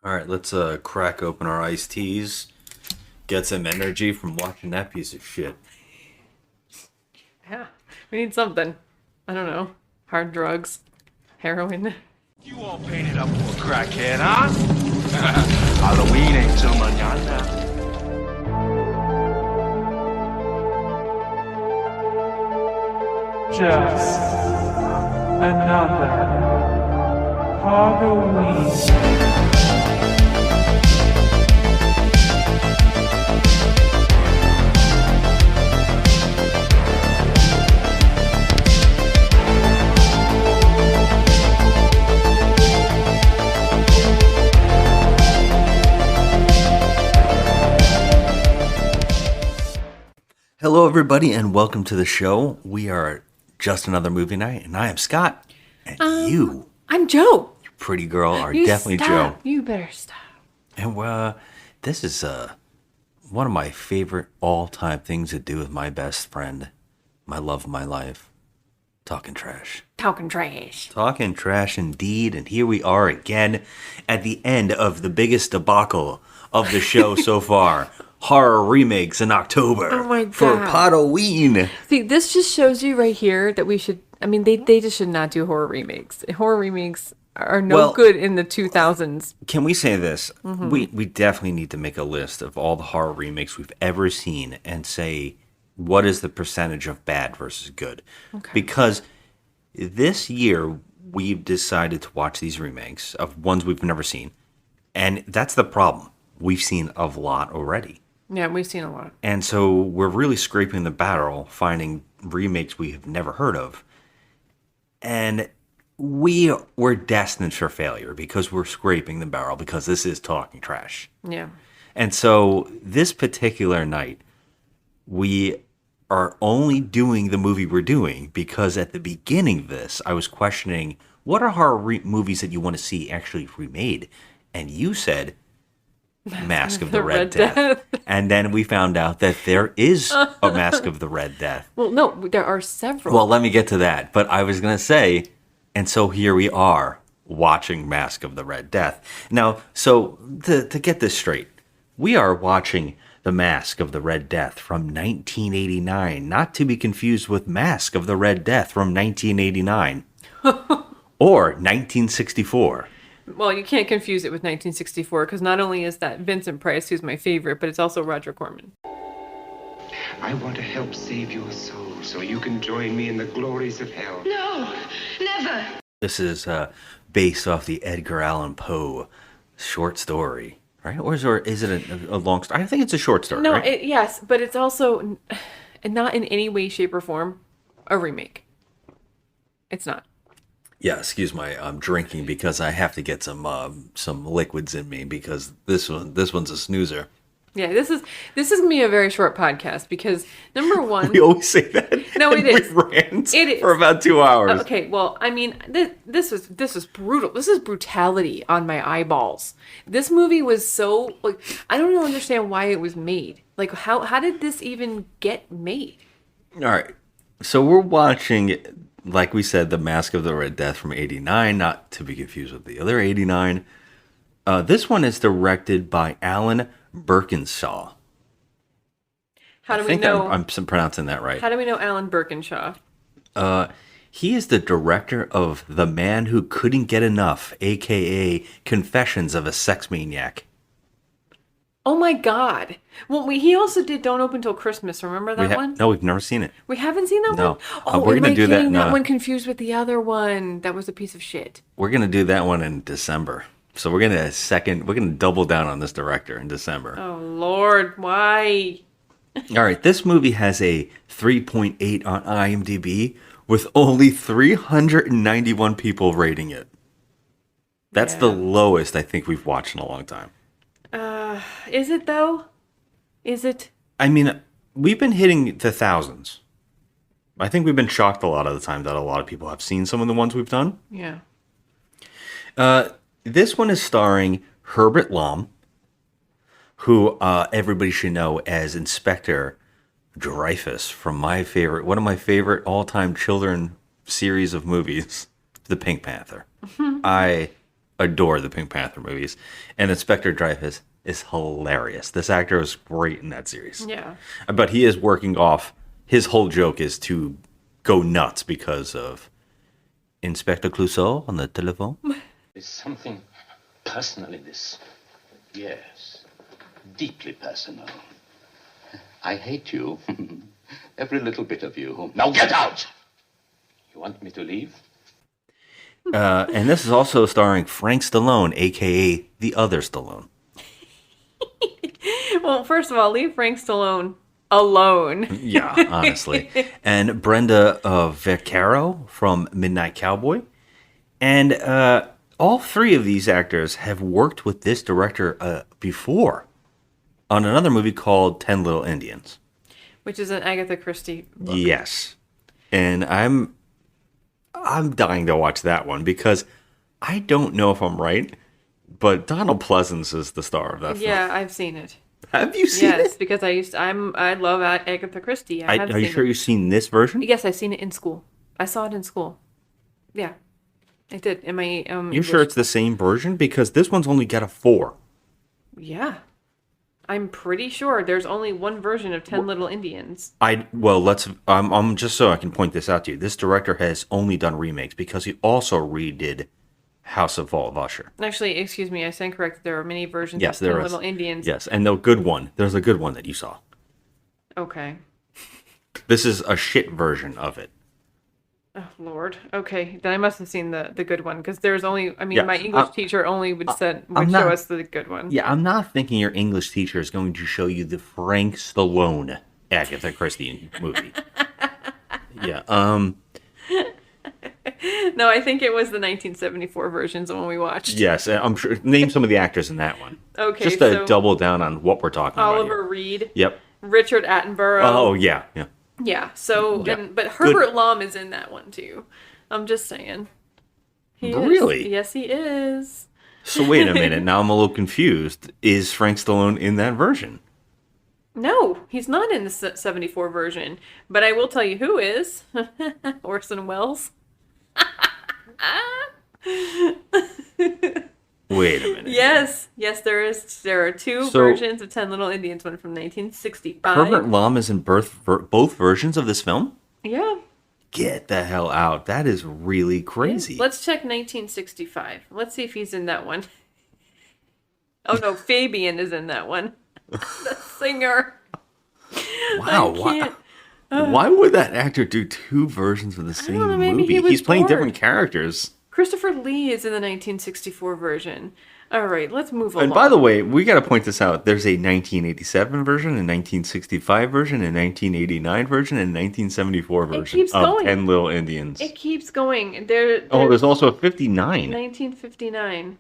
All right, let's crack open our iced teas. Get some energy from watching that piece of shit. Yeah, we need something. I don't know. Hard drugs, heroin. You all painted up for a crackhead, huh? Halloween ain't till mañana. Just another PODoween. Hello, everybody, and welcome to the show. We are Just Another Movie Night, and I am Scott. And you, I'm Joe. pretty girl, are You definitely stop. Joe. You better stop. And this is one of my favorite all-time things to do with my best friend, my love of my life, talking trash. Talking trash. Talking trash indeed, and here we are again at the end of the biggest debacle of the show so far. Horror remakes in October Oh my for God. PODoween. See, this just shows you right here that we should. I mean, they just should not do horror remakes. Horror remakes are no Well- good in the 2000s. Can we say this? We definitely need to make a list of all the horror remakes we've ever seen and say what is the percentage of bad versus good. Okay. Because this year we've decided to watch these remakes of ones we've never seen. And that's the problem. We've seen a lot already. Yeah, we've seen a lot. And so we're really scraping the barrel, finding remakes we have never heard of. And we're destined for failure because we're scraping the barrel because this is talking trash. Yeah. And so this particular night, we are only doing the movie we're doing because at the beginning of this, I was questioning what are horror movies that you want to see actually remade? And you said Masque of the Red Death. And then we found out that there is a Masque of the Red Death. Well, no, there are several. Well, let me get to that. But I was going to say, and so here we are watching Masque of the Red Death. Now, so to get this straight, we are watching The Masque of the Red Death from 1989, not to be confused with Masque of the Red Death from 1989 or 1964. Well, you can't confuse it with 1964 because not only is that Vincent Price, who's my favorite, but it's also Roger Corman. I want to help save your soul so you can join me in the glories of hell. No, never. This is based off the Edgar Allan Poe short story, right? Or is it a long story? I think it's a short story, No, right? yes, but it's also not in any way, shape, or form a remake. It's not. Yeah, excuse my drinking because I have to get some liquids in me because this one's a snoozer. Yeah, this is gonna be a very short podcast because number one, We always say that. No, and it is. We rant It is. for about 2 hours. okay, well, I mean, this was brutal. This is brutality on my eyeballs. This movie was so like I don't even understand why it was made. Like how did this even get made? All right, so we're watching, like we said, The Masque of the Red Death from '89, not to be confused with the other '89. This one is directed by Alan Birkinshaw. How do I we think know? I'm pronouncing that right. How do we know Alan Birkinshaw? He is the director of The Man Who Couldn't Get Enough, aka Confessions of a Sex Maniac. Oh my God! Well, he also did Don't Open Till Christmas. Remember that one? No, we've never seen it. We haven't seen that No. one. Oh, We're am gonna I do that getting in, that one confused with the other one? That was a piece of shit. We're gonna do that one in December. So we're gonna double down on this director in December. Oh Lord, why? All right, this movie has a 3.8 on IMDb with only 391 people rating it. That's the Yeah. lowest I think we've watched in a long time. Is it though? Is it? I mean, we've been hitting the thousands. I think we've been shocked a lot of the time that a lot of people have seen some of the ones we've done. Yeah. This one is starring Herbert Lom, who everybody should know as Inspector Dreyfus from one of my favorite all-time children series of movies, The Pink Panther. I adore the Pink Panther movies, and Inspector Dreyfus is hilarious. This actor is great in that series. Yeah. But he is working off. His whole joke is to go nuts because of Inspector Clouseau on the telephone. There's something personal in this. Yes, deeply personal. I hate you. Every little bit of you. Now get out! You want me to leave? And this is also starring Frank Stallone, a.k.a. the other Stallone. Well, first of all, leave Frank Stallone alone. Yeah, honestly. And Brenda Vaccaro from Midnight Cowboy. And all three of these actors have worked with this director before on another movie called 10 Little Indians. Which is an Agatha Christie book. Yes. And I'm dying to watch that one because I don't know if I'm right, but Donald Pleasance is the star of that film. Yeah, I've seen it. Have you seen it? Yes, because I love Agatha Christie. Are you sure you've seen this version? Yes, I've seen it in school. I saw it in school. Yeah, I did. In my You're sure it's the same version? Because this one's only got a 4. Yeah, I'm pretty sure there's only one version of 10 Little Indians. I'm just so I can point this out to you. This director has only done remakes because he also redid House of Vault of Usher. Actually, excuse me, I stand corrected. There are many versions Yes, of 10 there is. Little Indians. Yes, and the good one. There's a good one that you saw. Okay. This is a shit version of it. Oh, Lord. Okay, then I must have seen the good one because there's only. I mean, Yeah, my English teacher only would show us the good one. Yeah, I'm not thinking your English teacher is going to show you the Frank Stallone Agatha Christie movie. Yeah. No, I think it was the 1974 versions the one we watched. Yes, I'm sure. Name some of the actors in that one. Okay, just to so double down on what we're talking about Oliver here. Reed. Yep. Richard Attenborough. Oh yeah, yeah. Yeah. So, Yeah. but Herbert Lom is in that one too. I'm just saying. He is. Really? Yes, he is. So wait a minute. Now I'm a little confused. Is Frank Stallone in that version? No, he's not in the 74 version. But I will tell you who is. Orson Welles. Wait a minute. Yes, there is. There are two versions of 10 Little Indians. One from 1965. Herbert Lom is in both versions of this film? Yeah. Get the hell out. That is really crazy. Let's check 1965. Let's see if he's in that one. Oh no, Fabian is in that one. The singer. Wow. Why would that actor do two versions of the same know, maybe movie? he was He's playing bored. different characters. Christopher Lee is in the 1964 version. All right, let's move along. And by the way, we got to point this out. There's a 1987 version, a 1965 version, a 1989 version, and a 1974 version keeps of going. 10 Little Indians. It keeps going. There's also a 59. 1959.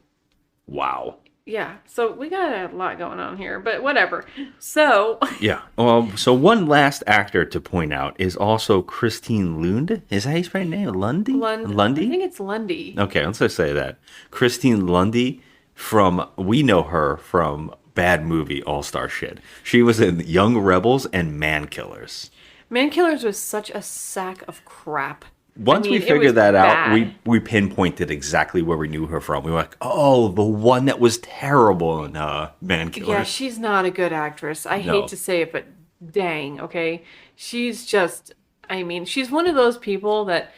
Wow. Yeah, so we got a lot going on here, but whatever. So, Yeah. Well, so one last actor to point out is also Christine Lund. Is that how you spell her name? Lundy? Lundy? I think it's Lundy. Okay, let's just say that. Christine Lundy we know her from bad movie all-star shit. She was in Young Rebels and Man Killers. Man Killers was such a sack of crap. Once we it was figured that out, bad. we pinpointed exactly where we knew her from. We were like, oh, the one that was terrible in Man Killers. Yeah, she's not a good actress. I No. hate to say it, but dang, okay? She's just, she's one of those people that,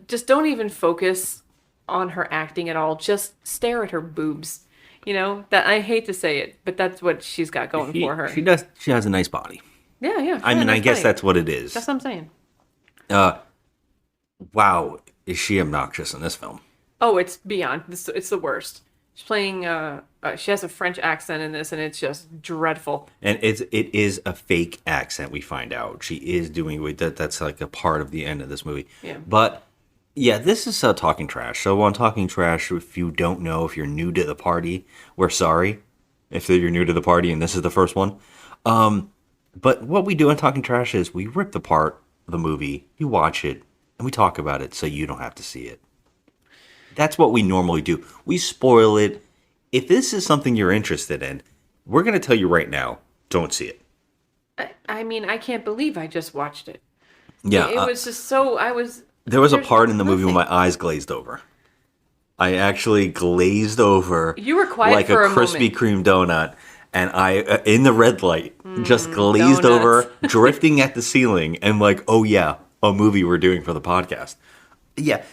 just don't even focus on her acting at all. Just stare at her boobs. You know, that I hate to say it, but that's what she's got going for her. She does. She has a nice body. Yeah. I guess fine. that's what it is. That's what I'm saying. Wow, is she obnoxious in this film? Oh, it's beyond. It's the worst. She's playing. She has a French accent in this, and it's just dreadful. And it is a fake accent. We find out she is doing that. That's like a part of the end of this movie. Yeah. But yeah, this is Talking Trash. So on Talking Trash, if you don't know, if you're new to the party, we're sorry. If you're new to the party and this is the first one. But what we do on Talking Trash is we rip apart the movie, you watch it, and we talk about it so you don't have to see it. That's what we normally do. We spoil it. If this is something you're interested in, we're going to tell you right now, don't see it. I can't believe I just watched it. Yeah. It was just so, there was a there's part in the movie where nothing. my eyes glazed over. I actually glazed over. You were quiet like for a a Krispy moment. Kreme donut, and I in the red light just glazed donuts. over, drifting at the ceiling, and like, oh yeah, a movie we're doing for the podcast. Yeah.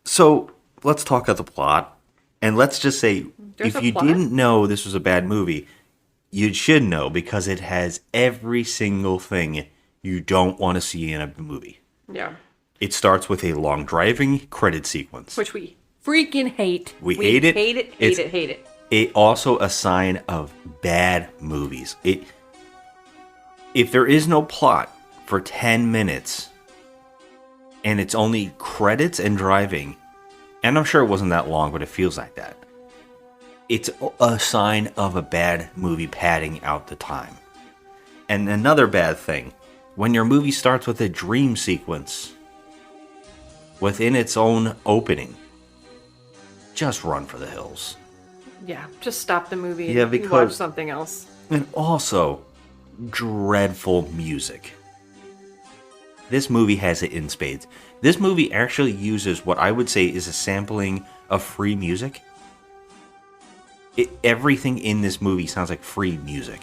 So let's talk about the plot, and let's just say There's if a you plot? didn't know this was a bad movie, you should know because it has every single thing you don't want to see in a movie. Yeah. It starts with a long driving credit sequence. Which we freaking hate. We hate it. Hate it, It's- hate it, hate it. It also a sign of bad movies. If there is no plot for 10 minutes and it's only credits and driving, and I'm sure it wasn't that long, but it feels like that. It's a sign of a bad movie padding out the time. And another bad thing, when your movie starts with a dream sequence within its own opening, just run for the hills. Yeah, just stop the movie Yeah, and because- watch something else. And also, dreadful music. This movie has it in spades. This movie actually uses what I would say is a sampling of free music. Everything in this movie sounds like free music.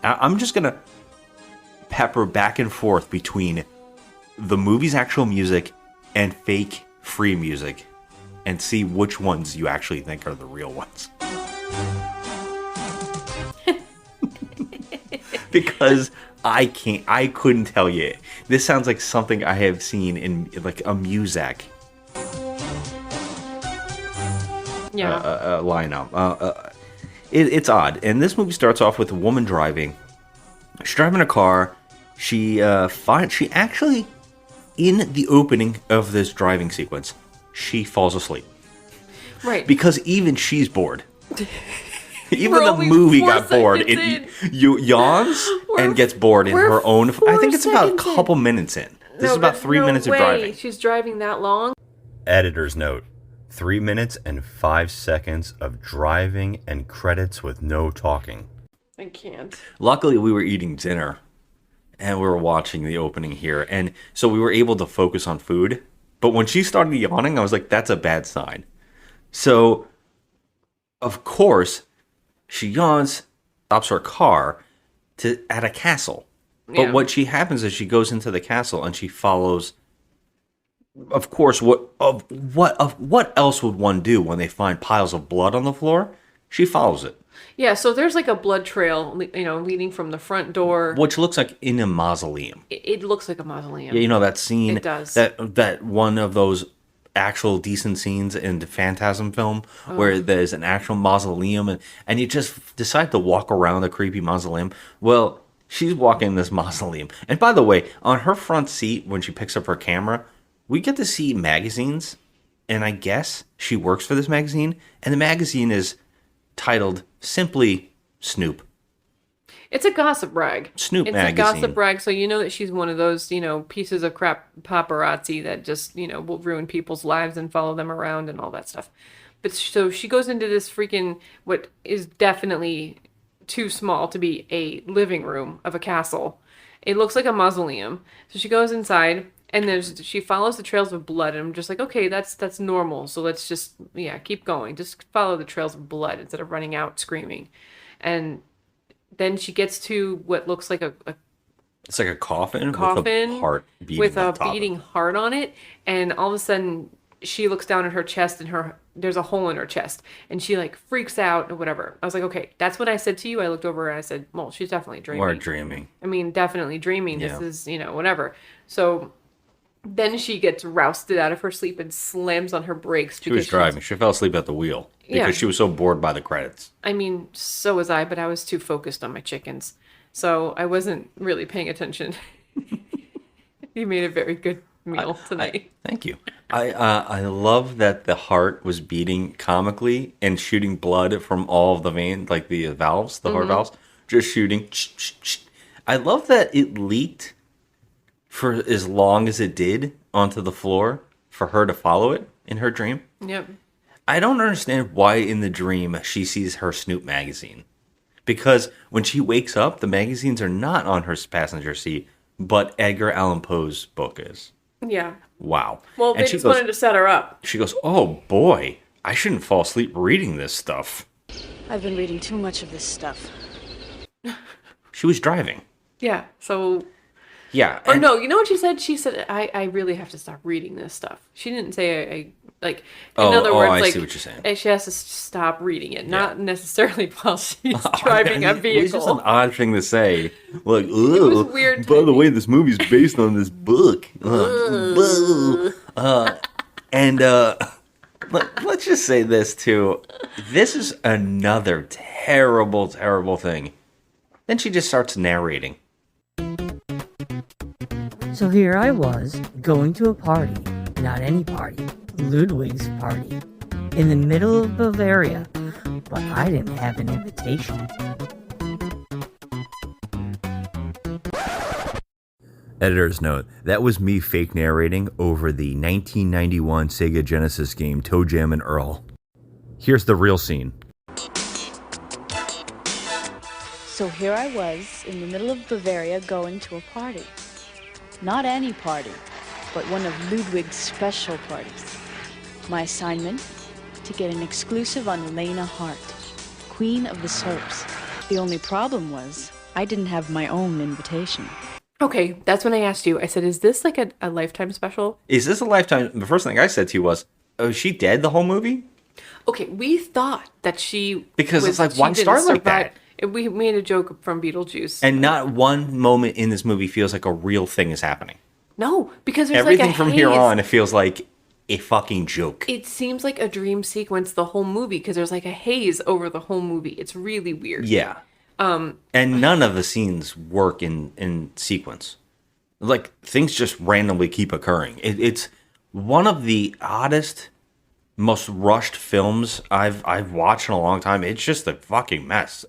I'm just going to pepper back and forth between the movie's actual music and fake free music and see which ones you actually think are the real ones. Because I couldn't tell you. This sounds like something I have seen in like a Muzak Yeah. lineup. It's odd. And this movie starts off with a woman driving. She's driving a car. She actually, in the opening of this driving sequence, she falls asleep. Right. Because even she's bored. Even We're the only movie 4 got bored. seconds Yawns and gets bored in we're her own. I 4 think it's about a seconds in. couple minutes in. This is about 3 minutes of driving. She's driving that long. Editor's note: 3 minutes and 5 seconds of driving and credits with no talking. I can't. Luckily, we were eating dinner and we were watching the opening here, and so we were able to focus on food. But when she started yawning, I was like, that's a bad sign. So, of course, she yawns, stops her car at a castle. But Yeah. what happens is she goes into the castle and she follows. Of course, what else would one do when they find piles of blood on the floor? She follows it, Yeah, so there's like a blood trail, leading from the front door. which looks like in a mausoleum. It looks like a mausoleum. Yeah, you know that scene. It does. That one of those actual decent scenes in the Phantasm film where there's an actual mausoleum and you just decide to walk around the creepy mausoleum. Well, she's walking this mausoleum. And by the way, on her front seat when she picks up her camera, we get to see magazines, and I guess she works for this magazine, and the magazine is titled simply Snoop. It's a gossip rag. Snoop it's magazine. a gossip rag, so you know that she's one of those, pieces of crap paparazzi that just, will ruin people's lives and follow them around and all that stuff. But so she goes into this freaking, what is definitely too small to be a living room of a castle. It looks like a mausoleum. So she goes inside and she follows the trails of blood, and I'm just like, okay, that's normal. So let's just, keep going. Just follow the trails of blood instead of running out screaming. And then she gets to what looks like a It's like a coffin, with coffin a heart beating with on a top of it. beating heart on it, and all of a sudden she looks down at her chest and there's a hole in her chest, and she like freaks out or whatever. I was like, okay, that's what I said to you. I looked over and I said, well, she's definitely dreaming. We're dreaming. I mean, definitely dreaming. Yeah. This is, whatever. So then she gets rousted out of her sleep and slams on her brakes. She was driving. She fell asleep at the wheel because Yeah. she was so bored by the credits. I mean, so was I, but I was too focused on my chickens. So I wasn't really paying attention. You made a very good meal tonight. Thank you. I love that the heart was beating comically and shooting blood from all of the veins, like the valves, the heart valves, just shooting. I love that it leaked for as long as it did onto the floor for her to follow it in her dream. Yep. I don't understand why in the dream she sees her Snoop magazine. Because when she wakes up, the magazines are not on her passenger seat, but Edgar Allan Poe's book is. Yeah. Wow. Well, And they she just goes, wanted to set her up. she goes, oh boy, I shouldn't fall asleep reading this stuff. I've been reading too much of this stuff. She was driving. Yeah. So. Yeah. Or no, you know what she said? She said, I really have to stop reading this stuff. She didn't say, in other words, I like, see what you're saying. she has to stop reading it, not necessarily while she's driving a vehicle. It's just an odd thing to say. Like, It was weird by the timing. way, this movie's based on this book. Let's just say this, too. This is another terrible, terrible thing. Then she just starts narrating. So here I was, going to a party, not any party, Ludwig's party, in the middle of Bavaria, but I didn't have an invitation. Editor's note, that was me fake narrating over the 1991 Sega Genesis game Toe Jam and Earl. Here's the real scene. So here I was, in the middle of Bavaria, going to a party. Not any party, but one of Ludwig's special parties. My assignment? To get an exclusive on Lena Hart, Queen of the Soaps. The only problem was, I didn't have my own invitation. Okay, that's when I asked you. I said, is this like a Lifetime special? Is this a Lifetime? The first thing I said to you was, oh, is she dead the whole movie? Okay, we thought that she... Because it's like, why start like that? We made a joke from Beetlejuice. And not one moment in this movie feels like a real thing is happening. No, because there's Everything like a from haze. here on, it feels like a fucking joke. It seems like a dream sequence the whole movie because there's like a haze over the whole movie. It's really weird. Yeah. And none of the scenes work in sequence. Like, things just randomly keep occurring. It's one of the oddest, most rushed films I've watched in a long time. It's just a fucking mess.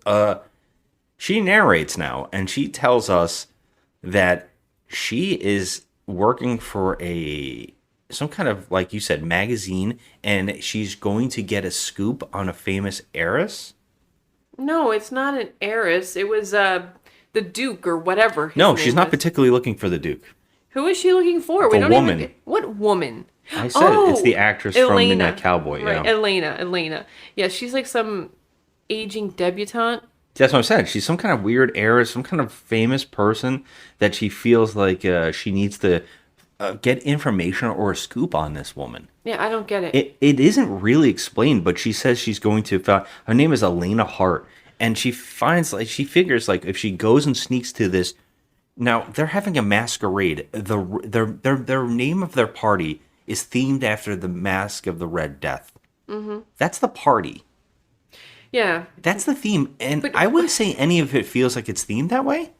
She narrates now, and she tells us that she is working for some kind of, like you said, magazine, and she's going to get a scoop on a famous heiress. No, it's not an heiress. It was the Duke or whatever. His No, name she's not was. particularly looking for the Duke. Who is she looking for? The woman. What woman? I said it. It's the actress from Midnight Cowboy. Right, Yeah. Elena. Yeah, she's like some aging debutante. That's what I'm saying. She's some kind of weird heiress, some kind of famous person that she feels like she needs to get information or a scoop on this woman. Yeah, I don't get it. It isn't really explained, but she says she's going to. Her name is Elena Hart, and she figures like if she goes and sneaks to this. Now they're having a masquerade. Their name of their party is themed after the Masque of the Red Death. Mm-hmm. That's the party. Yeah. That's the theme, and I wouldn't say any of it feels like it's themed that way.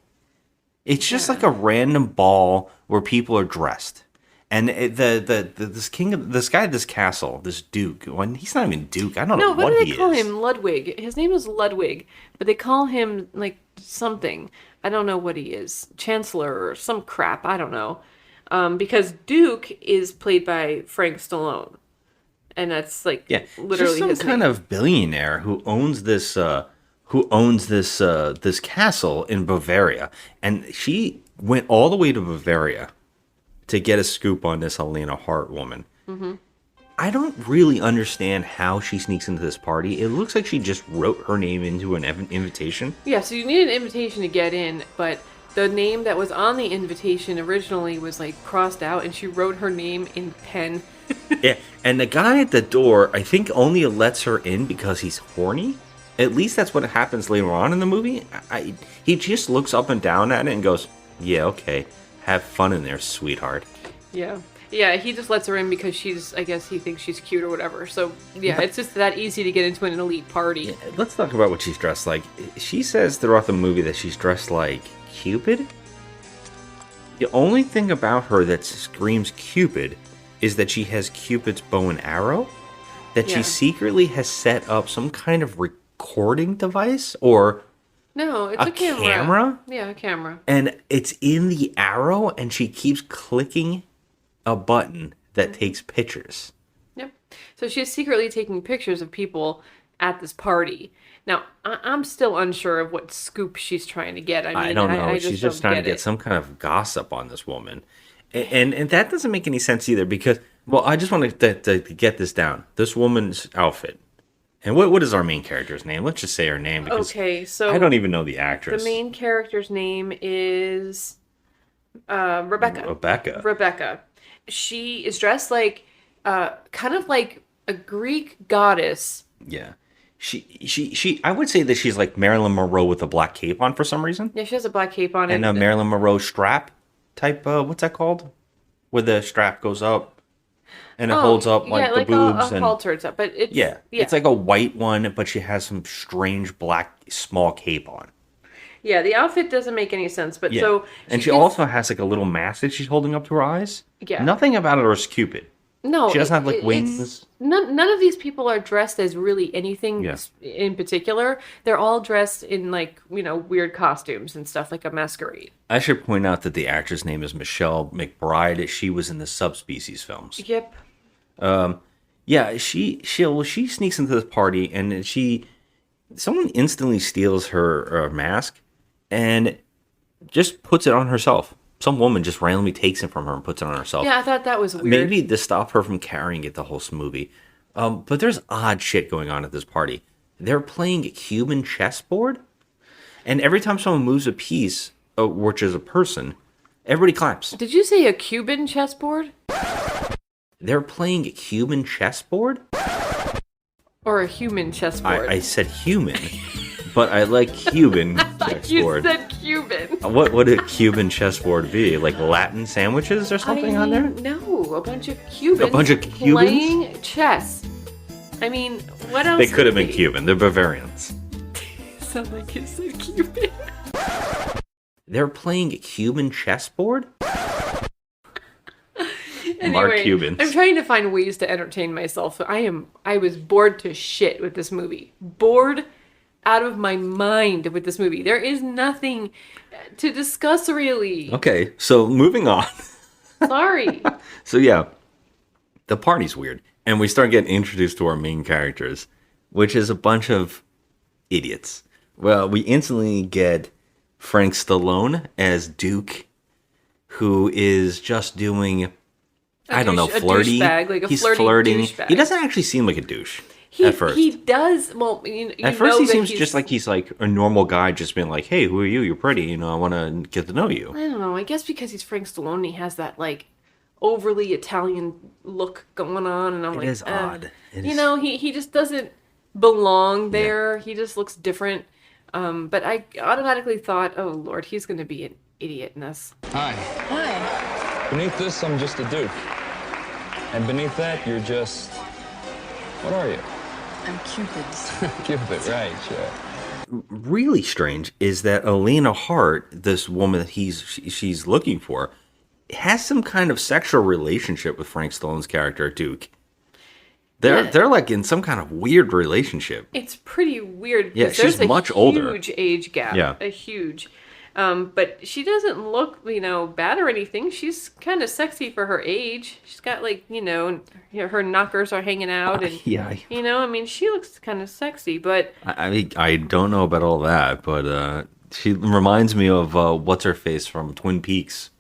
It's just like a random ball where people are dressed, and this guy, this castle, this Duke. When he's not even Duke, I don't know No, what do he they call is. him? Ludwig. His name is Ludwig, but they call him like something. I don't know what he is. Chancellor or some crap. I don't know. Because Duke is played by Frank Stallone. And that's like literally just some his kind name. of billionaire who owns this this castle in Bavaria, and she went all the way to Bavaria to get a scoop on this Elena Hart woman. Mm-hmm. I don't really understand how she sneaks into this party. It looks like she just wrote her name into an invitation. Yeah, so you need an invitation to get in, but the name that was on the invitation originally was like crossed out, and she wrote her name in pen. Yeah, and the guy at the door, I think, only lets her in because he's horny. At least that's what happens later on in the movie. He just looks up and down at it and goes, "Yeah, okay, have fun in there, sweetheart." Yeah. Yeah, he just lets her in because I guess he thinks she's cute or whatever. So, yeah, it's just that easy to get into an elite party. Yeah, let's talk about what she's dressed like. She says throughout the movie that she's dressed like Cupid. The only thing about her that screams Cupid is that she has Cupid's bow and arrow, that she secretly has set up some kind of recording device or No, it's a camera. Yeah, a camera. And it's in the arrow, and she keeps clicking a button that takes pictures. Yep. So she's secretly taking pictures of people at this party. Now, I'm still unsure of what scoop she's trying to get. I don't know. She's She's just trying to get some kind of gossip on this woman. And that doesn't make any sense either, because Well, I just want to get this down. This woman's outfit. And what is our main character's name? Let's just say her name because Okay, so I don't even know the actress. the main character's name is Rebecca. Rebecca. She is dressed like kind of like a Greek goddess. Yeah. She I would say that she's like Marilyn Monroe with a black cape on for some reason. Yeah, she has a black cape on. And a Marilyn Monroe strap type, what's that called? Where the strap goes up and it holds up like the boobs. A halter and stuff. But it's, it's like a white one, but she has some strange black small cape on. Yeah, the outfit doesn't make any sense. But Yeah. so and she also has like a little mask that she's holding up to her eyes. Yeah. Nothing about it is Cupid. No, She doesn't have like wings. None of these people are dressed as really anything in particular. They're all dressed in like, weird costumes and stuff, like a masquerade. I should point out that the actress name is Michelle McBride. She was in the Subspecies films. Yep. Yeah, she sneaks into this party and someone instantly steals her mask and just puts it on herself. Some woman just randomly takes it from her and puts it on herself. Yeah, I thought that was weird. Maybe to stop her from carrying it the whole movie. But there's odd shit going on at this party. They're playing a Cuban chessboard, and every time someone moves a piece, which is a person, everybody claps. Did you say a Cuban chessboard? They're playing a Cuban chessboard? Or a human chessboard? I said human, but I like Cuban chessboard. You said Cuban. What would a Cuban chessboard be? Like Latin sandwiches or something on there? No, a bunch of Cubans. A bunch of Cubans? Playing chess. I mean, what else? They could have would been Cuban. They're Bavarians. Sound like you said Cuban. They're playing a Cuban chessboard? Anyway, Cubans. I'm trying to find ways to entertain myself. I was bored to shit with this movie. Bored out of my mind with this movie. There is nothing to discuss really. Okay, so moving on. Sorry. So yeah, the party's weird. And we start getting introduced to our main characters, which is a bunch of idiots. Well, we instantly get Frank Stallone as Duke, who is just doing, flirty. He's flirting. douchebag. He doesn't actually seem like a douche at first. He does. Well, at first he seems just like he's like a normal guy, just being like, "Hey, who are you? You're pretty. I want to get to know you." I don't know. I guess because he's Frank Stallone, he has that like overly Italian look going on, and I'm It is odd. He just doesn't belong there. Yeah. He just looks different. But I automatically thought, oh Lord, he's going to be an idiot in this. Hi. Hi. Beneath this, I'm just a duke. And beneath that, you're just... What are you? I'm Cupid's. Cupid, right, sure. Really strange is that Elena Hart, this woman that she's looking for, has some kind of sexual relationship with Frank Stallone's character, Duke. They're like in some kind of weird relationship. It's pretty weird. Yeah, she's much older. Huge age gap. Yeah. A huge. But she doesn't look, bad or anything. She's kind of sexy for her age. She's got her knockers are hanging out, and she looks kind of sexy. But I don't know about all that, but she reminds me of what's her face from Twin Peaks,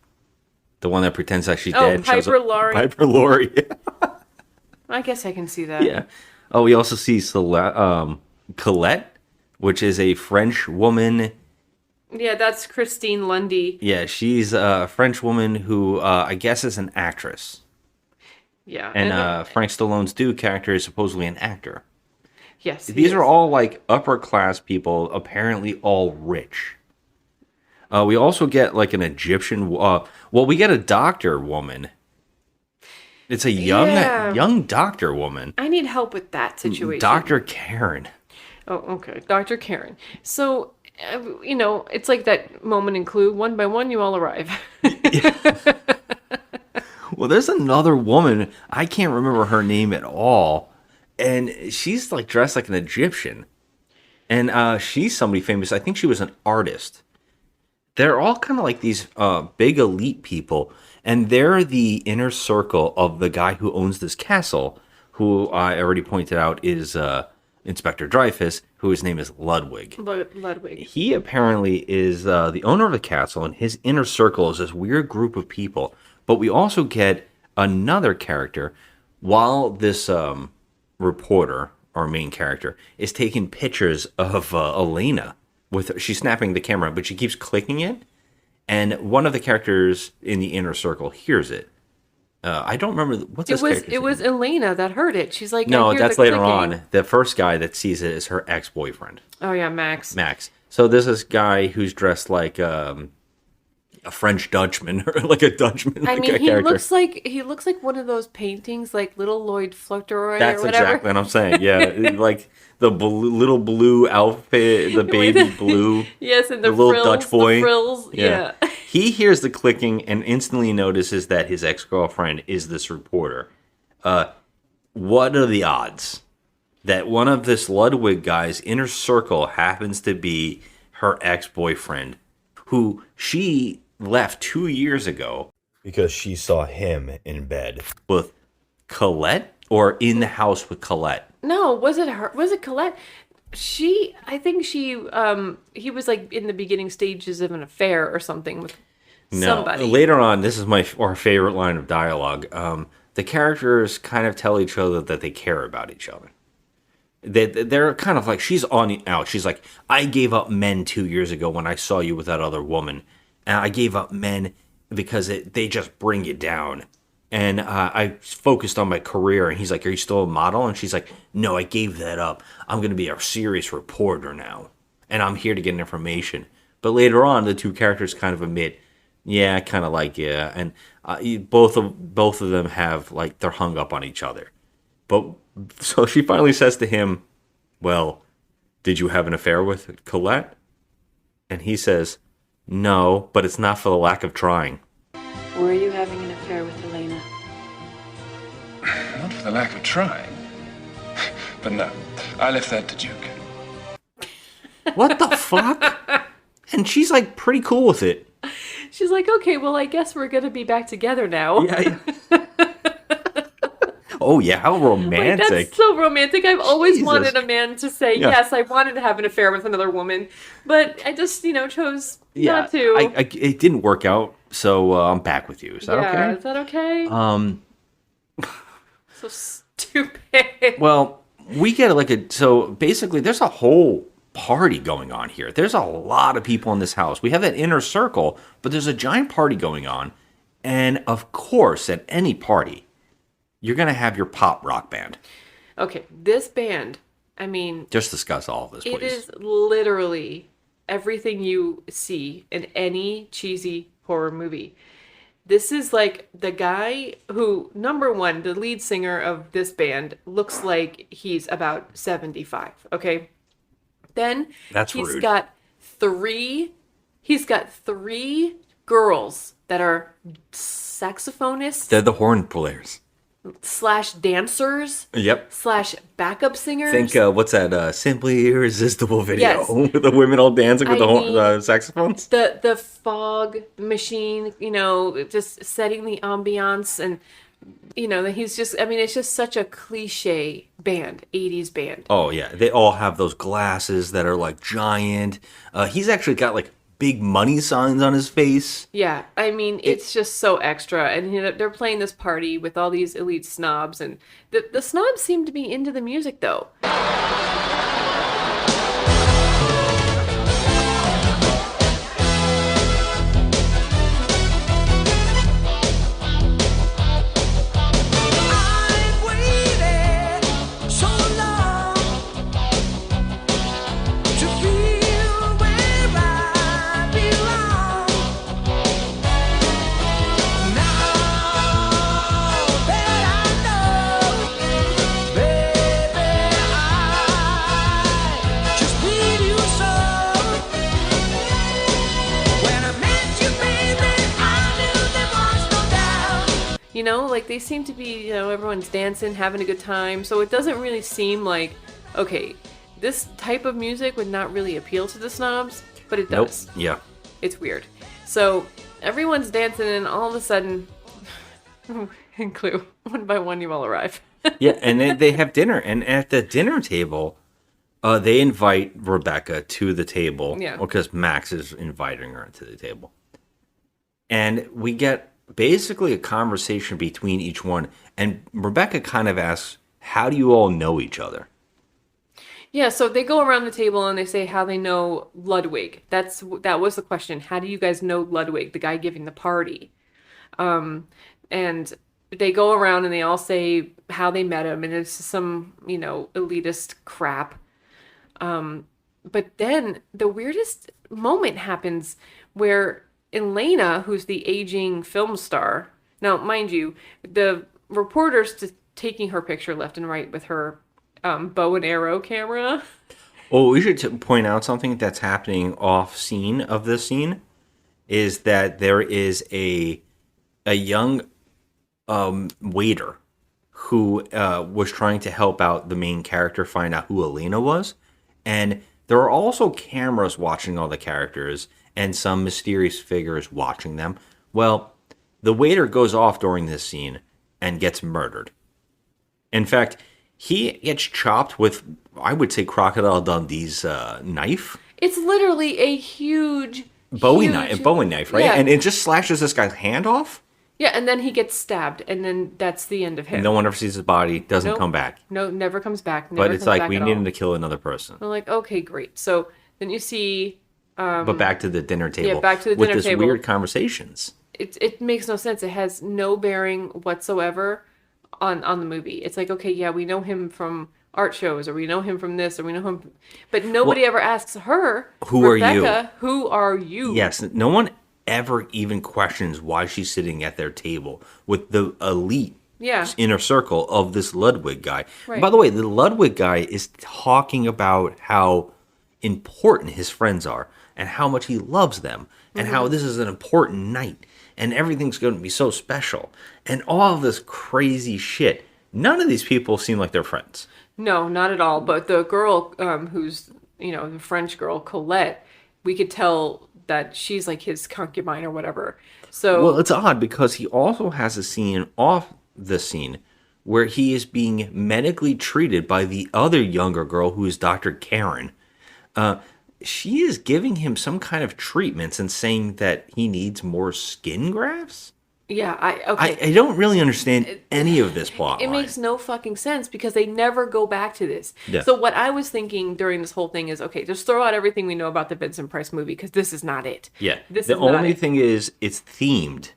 the one that pretends that she's dead. Piper Laurie. Piper Laurie. I guess I can see that. Yeah. Oh, we also see Colette, which is a French woman. Yeah, that's Christine Lundy. Yeah, she's a French woman who I guess is an actress. Yeah. And Frank Stallone's Duke character is supposedly an actor. Yes. These are all like upper class people, apparently all rich. We also get like an Egyptian. We get a doctor woman. It's a young doctor woman. I need help with that situation. Dr. Karen. Oh, okay. Dr. Karen. So, it's like that moment in Clue. One by one, you all arrive. Well, there's another woman. I can't remember her name at all. And she's like dressed like an Egyptian. And she's somebody famous. I think she was an artist. They're all kind of like these big elite people. And they're the inner circle of the guy who owns this castle, who I already pointed out is Inspector Dreyfus, whose name is Ludwig. Ludwig. He apparently is the owner of the castle, and his inner circle is this weird group of people. But we also get another character, while this reporter, our main character, is taking pictures of Elena. She's snapping the camera, but she keeps clicking it. And one of the characters in the inner circle hears it. I don't remember what's this character's name? It was Elena that heard it. She's like, no, I hear that's the later clicking. on. The first guy that sees it is her ex-boyfriend. Oh yeah, Max. So there's this guy who's dressed like a French Dutchman or like a Dutchman. I like mean, a character. he looks like one of those paintings, like Little Lloyd Fauntleroy That's or whatever. exactly what I'm saying. Yeah, like the little blue outfit, the baby blue. Yes, and the little frills, Dutch boy. The frills, yeah. He hears the clicking and instantly notices that his ex-girlfriend is this reporter. What are the odds that one of this Ludwig guy's inner circle happens to be her ex-boyfriend, who she left 2 years ago because she saw him in bed with Colette, or in the house with Colette? No, was it her? Was it Colette? I think he was like in the beginning stages of an affair or something with somebody. Later on, this is our favorite line of dialogue. The characters kind of tell each other that they care about each other. They're kind of like, she's on out. She's like, I gave up men 2 years ago when I saw you with that other woman. And I gave up men because they just bring you down. And I focused on my career. And he's like, are you still a model? And she's like, no, I gave that up. I'm going to be a serious reporter now. And I'm here to get information. But later on, the two characters kind of admit, yeah, I kind of like you. And both of them have, like, they're hung up on each other. But so she finally says to him, well, did you have an affair with Colette? And he says, no, but it's not for the lack of trying. Were you having an affair with Elena? Not for the lack of trying. But no, I left that to Duke. What the fuck? And she's like pretty cool with it. She's like, okay, well, I guess we're gonna be back together now. Yeah. Oh yeah, how romantic. Like, that's so romantic. I've always Jesus. wanted a man to say, yes, I wanted to have an affair with another woman, but I just, chose not to. It didn't work out, so I'm back with you. Is that okay? Is that okay? So stupid. Well, we get so basically there's a whole party going on here. There's a lot of people in this house. We have that inner circle, but there's a giant party going on. And of course, at any party, you're going to have your pop rock band. Okay, this band, I mean... Just discuss all of this, please. It is literally everything you see in any cheesy horror movie. This is like the guy who, number one, the lead singer of this band, looks like he's about 75, okay? Then he's got three girls that are saxophonists. They're the horn players. / dancers. Yep. / backup singers. Think, what's that, Simply Irresistible video? Yes. With the women all dancing with the saxophones? The fog machine, just setting the ambiance. And, he's just, it's just such a cliche band, 80s band. Oh, yeah. They all have those glasses that are, like, giant. He's actually got, like, big money signs on his face. Yeah, it's just so extra. And they're playing this party with all these elite snobs. And the snobs seem to be into the music, though. They seem to be, everyone's dancing, having a good time. So it doesn't really seem like, okay, this type of music would not really appeal to the snobs, but it does. Nope. Yeah. It's weird. So everyone's dancing, and all of a sudden, and Clue, one by one, you all arrive. Yeah, and then they have dinner. And at the dinner table, they invite Rebecca to the table. Yeah. Because Max is inviting her to the table. And we get basically a conversation between each one. And Rebecca kind of asks, how do you all know each other? Yeah, so they go around the table and they say how they know Ludwig. That was the question. How do you guys know Ludwig, the guy giving the party? And they go around and they all say how they met him, and it's some, elitist crap. But then the weirdest moment happens where Elena, who's the aging film star, now, mind you, the reporter's just taking her picture left and right with her bow and arrow camera. Oh, we should point out something that's happening off scene of this scene is that there is a young waiter who was trying to help out the main character find out who Elena was. And there are also cameras watching all the characters and some mysterious figures watching them. Well, the waiter goes off during this scene and gets murdered. In fact, he gets chopped with, I would say, Crocodile Dundee's knife. It's literally a huge Bowie knife, right? Yeah. And it just slashes this guy's hand off. Yeah, and then he gets stabbed, and then that's the end of him. And no one ever sees his body, doesn't come back. No, never comes back. But it's like, we need him to kill another person. We're like, okay, great. So then you see... but back to the dinner table. Yeah, back to the dinner table. With this weird conversations. It makes no sense. It has no bearing whatsoever on the movie. It's like, okay, yeah, we know him from art shows, or we know him from this, or we know him... But nobody ever asks her, Rebecca, who are you? Yes, no one ever even questions why she's sitting at their table with the elite inner circle of this Ludwig guy. Right. By the way, the Ludwig guy is talking about how important his friends are and how much he loves them and how this is an important night and everything's going to be so special and all of this crazy shit. None of these people seem like they're friends. No, not at all. But the girl who's, the French girl, Colette, we could tell that she's like his concubine or whatever. So, well, it's odd because he also has a scene off the scene where he is being medically treated by the other younger girl who is Dr. Karen. She is giving him some kind of treatments and saying that he needs more skin grafts. Yeah, I don't really understand any of this plot. It makes no fucking sense because they never go back to this. Yeah. So what I was thinking during this whole thing is, okay, just throw out everything we know about the Vincent Price movie because this is not it. Yeah. The only thing is, it's themed.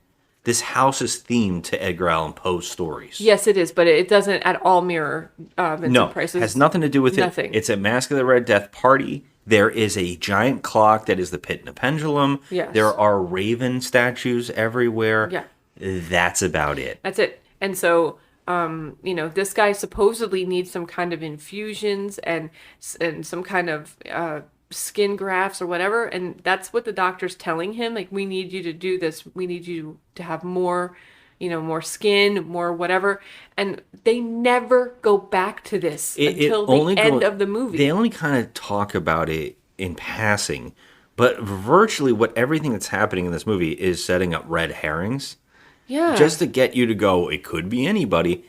This house is themed to Edgar Allan Poe's stories. Yes, it is, but it doesn't at all mirror Vincent Price's. No, has nothing to do with nothing. it. It's a Masque of the Red Death party. There is a giant clock that is the Pit and the Pendulum. Yes. There are raven statues everywhere. Yeah. That's about it. That's it. And so, this guy supposedly needs some kind of infusions and some kind of skin grafts or whatever. And that's what the doctor's telling him. Like, we need you to do this. We need you to have more, more skin, more whatever. And they never go back to this until the end of the movie. They only kind of talk about it in passing. But virtually everything that's happening in this movie is setting up red herrings. Yeah. Just to get you to go, it could be anybody.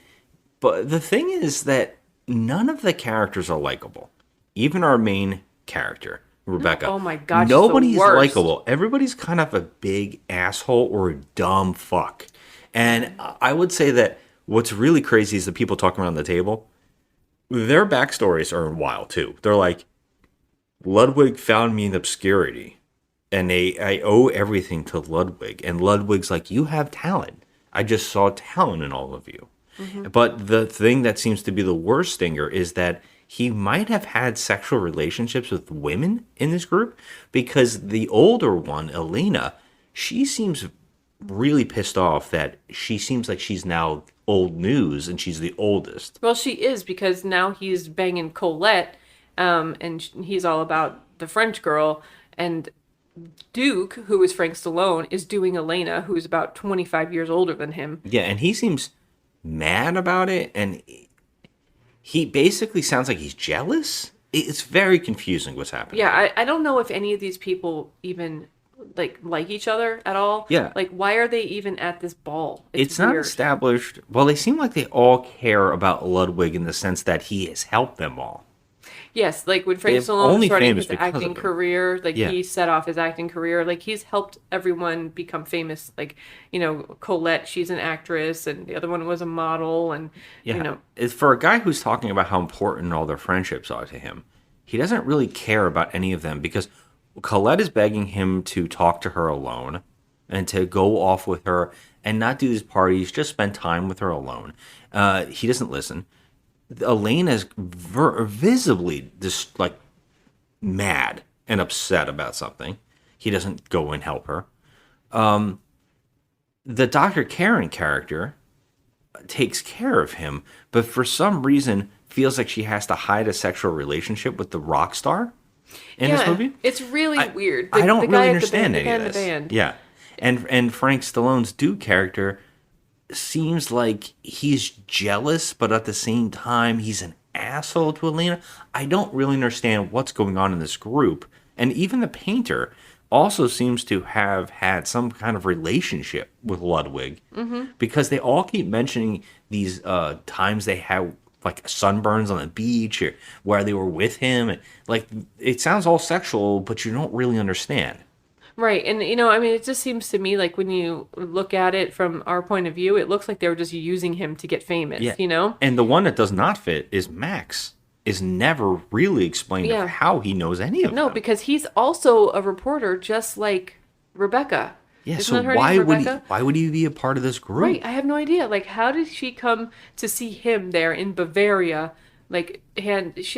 But the thing is that none of the characters are likable. Even our main character, Rebecca. Oh my God, nobody's likable. Everybody's kind of a big asshole or a dumb fuck. And I would say that what's really crazy is the people talking around the table, their backstories are wild too. They're like, Ludwig found me in obscurity. And I owe everything to Ludwig. And Ludwig's like, you have talent. I just saw talent in all of you. Mm-hmm. But the thing that seems to be the worst stinger is that he might have had sexual relationships with women in this group. Because the older one, Elena, she seems really pissed off that she seems like she's now old news and she's the oldest. Well, she is because now he's banging Colette and he's all about the French girl. And Duke, who is Frank Stallone, is doing Elena, who's about 25 years older than him. Yeah, and he seems mad about it, and he basically sounds like he's jealous. It's very confusing what's happening. Yeah, I don't know if any of these people even like each other at all. Yeah. Like, why are they even at this ball? It's not established. Well, they seem like they all care about Ludwig in the sense that he has helped them all. Yes, like when Frank They're Stallone only was starting famous his because acting of him. career, like Yeah. he set off his acting career. Like he's helped everyone become famous. Like, Colette, she's an actress, and the other one was a model, and Yeah. It's for a guy who's talking about how important all their friendships are to him, he doesn't really care about any of them because Colette is begging him to talk to her alone and to go off with her and not do these parties, just spend time with her alone. He doesn't listen. Elaine is visibly just like mad and upset about something. He doesn't go and help her. The Dr. Karen character takes care of him, but for some reason feels like she has to hide a sexual relationship with the rock star in this movie. It's really weird. I don't the guy really at the band- understand the any guy of in the this. band. Yeah, and Frank Stallone's Duke character seems like he's jealous, but at the same time he's an asshole to Elena. I don't really understand what's going on in this group, and even the painter also seems to have had some kind of relationship with Ludwig because they all keep mentioning these times they had like sunburns on the beach or where they were with him. And, like, it sounds all sexual, but you don't really understand. Right. And, it just seems to me like when you look at it from our point of view, it looks like they were just using him to get famous, And the one that does not fit is Max. Is never really explained of how he knows any of them. No, because he's also a reporter just like Rebecca. Yeah, Isn't so that her why name, would he, Rebecca? why would he be a part of this group? Right, I have no idea. Like, how did she come to see him there in Bavaria? Like, she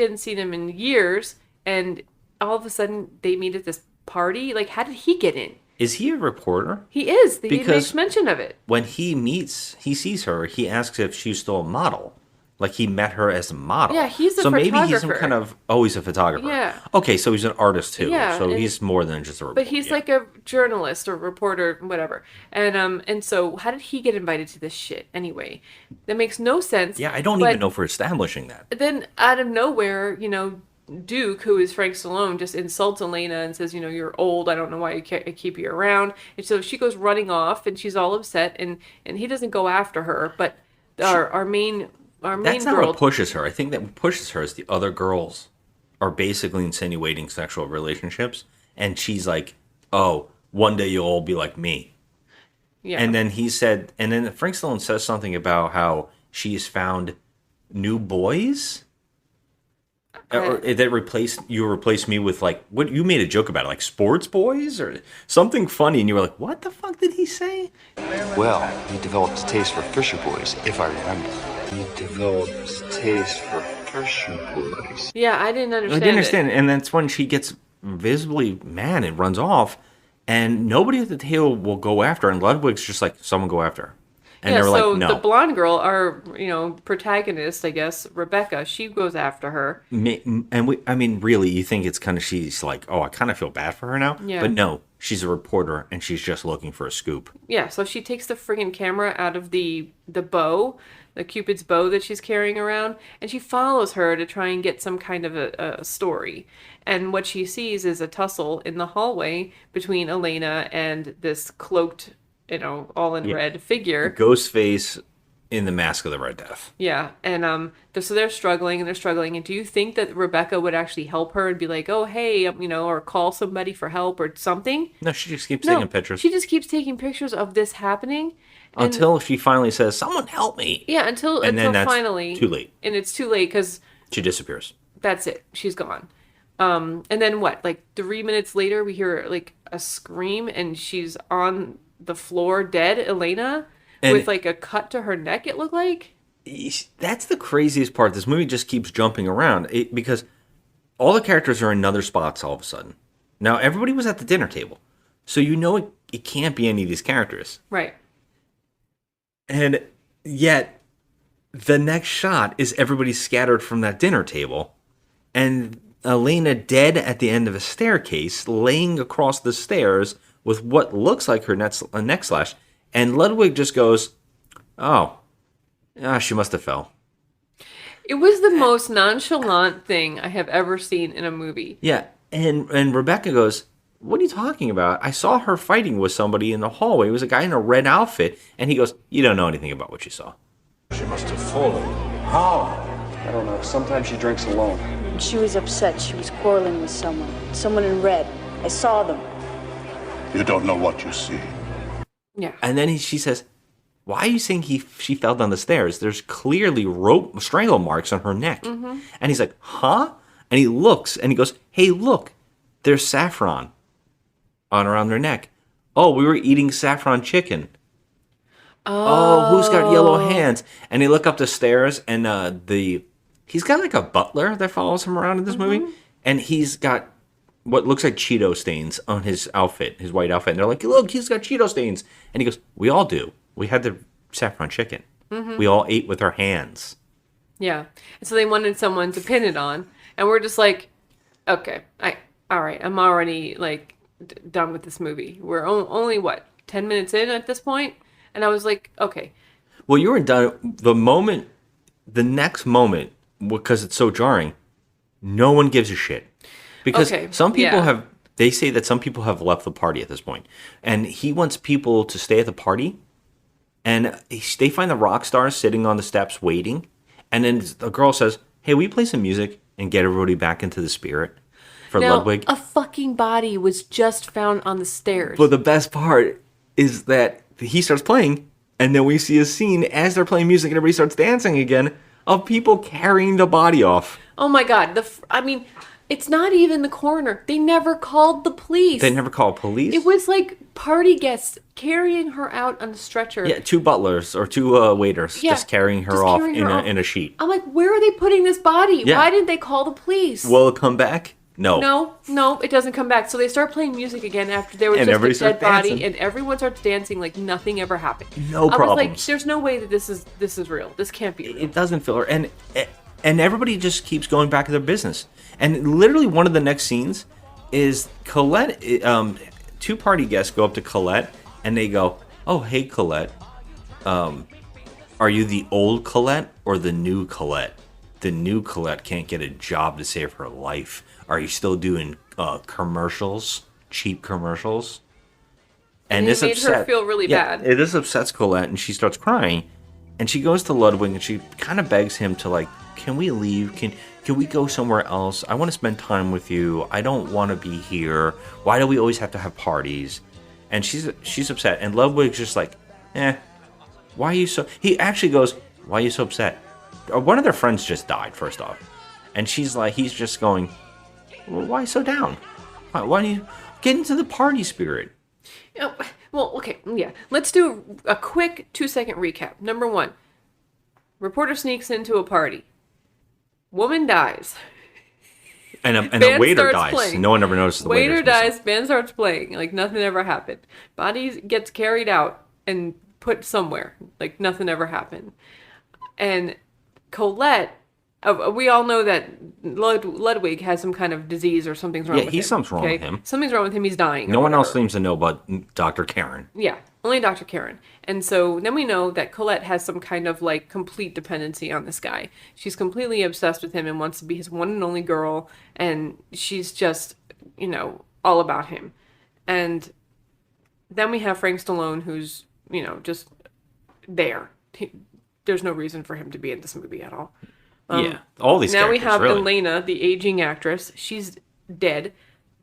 hadn't seen him in years, and all of a sudden they meet at this party. Like, how did he get in? Is he a reporter? He is. He Because makes mention of it. When he sees her, he asks if she's still a model. Like he met her as a model. Yeah, he's a so maybe he's some photographer. kind of he's a photographer. Yeah. Okay, so he's an artist too. Yeah, so and- he's more than just a reporter. But he's like a journalist or reporter, whatever. And so how did he get invited to this shit anyway? That makes no sense. Yeah, I don't even know if we're establishing that. Then out of nowhere, Duke, who is Frank Stallone, just insults Elena and says, you're old. I don't know why I keep you around. And so she goes running off, and she's all upset, and he doesn't go after her. But our main That's not girl. what pushes her. I think that what pushes her is the other girls are basically insinuating sexual relationships, and she's like, "Oh, one day you'll all be like me." Yeah. And then Frank Stallone says something about how she's found new boys. Or that replaced me with like what you made a joke about it, like sports boys or something funny, and you were like, "What the fuck did he say?" Well, he developed a taste for Fisher boys, if I remember. He developed a taste for Fisher boys. Yeah, I didn't understand. I didn't understand, and that's when she gets visibly mad and runs off, and nobody at the table will go after her, and Ludwig's just like, "Someone go after her." And yeah, they're so like, no. the blonde girl, our protagonist, I guess, Rebecca, she goes after her. Really, you think it's kind of, she's like, oh, I kind of feel bad for her now. Yeah. But no, she's a reporter and she's just looking for a scoop. Yeah, so she takes the friggin' camera out of the bow, the Cupid's bow that she's carrying around, and she follows her to try and get some kind of a story. And what she sees is a tussle in the hallway between Elena and this cloaked, all in red figure. Ghostface in the Masque of the Red Death. Yeah, and so they're struggling. And do you think that Rebecca would actually help her and be like, oh, hey, or call somebody for help or something? No, she just keeps taking pictures. She just keeps taking pictures of this happening. Until she finally says, someone help me. Yeah, until then that's finally. too late. And it's too late because She disappears. that's it. She's gone. And then what? Like 3 minutes later, we hear like a scream and she's on the floor dead, Elena, with like a cut to her neck, it looked like. That's the craziest part. This movie just keeps jumping around because all the characters are in other spots all of a sudden. Now, everybody was at the dinner table. So it can't be any of these characters. Right. And yet, the next shot is everybody scattered from that dinner table. And Elena dead at the end of a staircase, laying across the stairs with what looks like her neck slash. And Ludwig just goes, she must have fell. It was the most nonchalant thing I have ever seen in a movie. Yeah, and Rebecca goes, what are you talking about? I saw her fighting with somebody in the hallway. It was a guy in a red outfit. And he goes, you don't know anything about what you saw. She must have fallen. How? I don't know. Sometimes she drinks alone. And she was upset. She was quarreling with someone. Someone in red. I saw them. You don't know what you see. Yeah. And then she says, why are you saying she fell down the stairs? There's clearly rope strangle marks on her neck. Mm-hmm. And he's like, huh? And he looks and he goes, hey, look, there's saffron on around their neck. Oh, we were eating saffron chicken. Oh, who's got yellow hands? And they look up the stairs and he's got like a butler that follows him around in this movie. And he's got what looks like Cheeto stains on his outfit, his white outfit. And they're like, look, he's got Cheeto stains. And he goes, we all do. We had the saffron chicken. Mm-hmm. We all ate with our hands. Yeah. And so they wanted someone to pin it on. And we're just like, okay, all right, I'm already like done with this movie. We're only, what, 10 minutes in at this point? And I was like, okay. Well, you were done. The next moment, because it's so jarring, no one gives a shit. Because some people they say that some people have left the party at this point. And he wants people to stay at the party. And they find the rock stars sitting on the steps waiting. And then the girl says, hey, will you play some music and get everybody back into the spirit for Ludwig? A fucking body was just found on the stairs. But the best part is that he starts playing, and then we see a scene as they're playing music and everybody starts dancing again of people carrying the body off. Oh my God. It's not even the coroner. They never called the police. They never called police? It was like party guests carrying her out on the stretcher. Yeah, 2 butlers or 2 waiters just carrying her off in a sheet. I'm like, where are they putting this body? Yeah. Why didn't they call the police? Will it come back? No. No, it doesn't come back. So they start playing music again after there was And just everybody a dead starts body, dancing. and everyone starts dancing like nothing ever happened. No I was like, problems. there's no way that this is real. This can't be real. It doesn't feel her. And everybody just keeps going back to their business. And literally one of the next scenes is Colette. 2 party guests go up to Colette and they go, oh, hey, Colette. Are you the old Colette or the new Colette? The new Colette can't get a job to save her life. Are you still doing commercials, cheap commercials? And this made her feel really bad. This upsets Colette, and she starts crying. And she goes to Ludwig, and she kind of begs him to, like, can we leave? Can we go somewhere else? I want to spend time with you. I don't want to be here. Why do we always have to have parties? And she's upset. And Ludwig's just like, why are you so... He actually goes, why are you so upset? One of their friends just died, first off. And he's just going, well, why so down? Why do you get into the party spirit? Well, okay, yeah. Let's do a quick 2-second recap. Number 1, reporter sneaks into a party. Woman dies. And a waiter dies. Playing. No one ever notices the waiter waiter dies. Band starts playing. Like nothing ever happened. Body gets carried out and put somewhere. Like nothing ever happened. And Colette, we all know that Ludwig has some kind of disease or something's wrong with him. Something's wrong with him. Something's wrong with him. He's dying. No one else seems to know but Dr. Karen. Yeah, only Dr. Karen. And so then we know that Colette has some kind of like complete dependency on this guy. She's completely obsessed with him and wants to be his one and only girl. And she's just, all about him. And then we have Frank Stallone, who's, just there. There's no reason for him to be in this movie at all. All these now we have really. Elena, the aging actress. She's dead.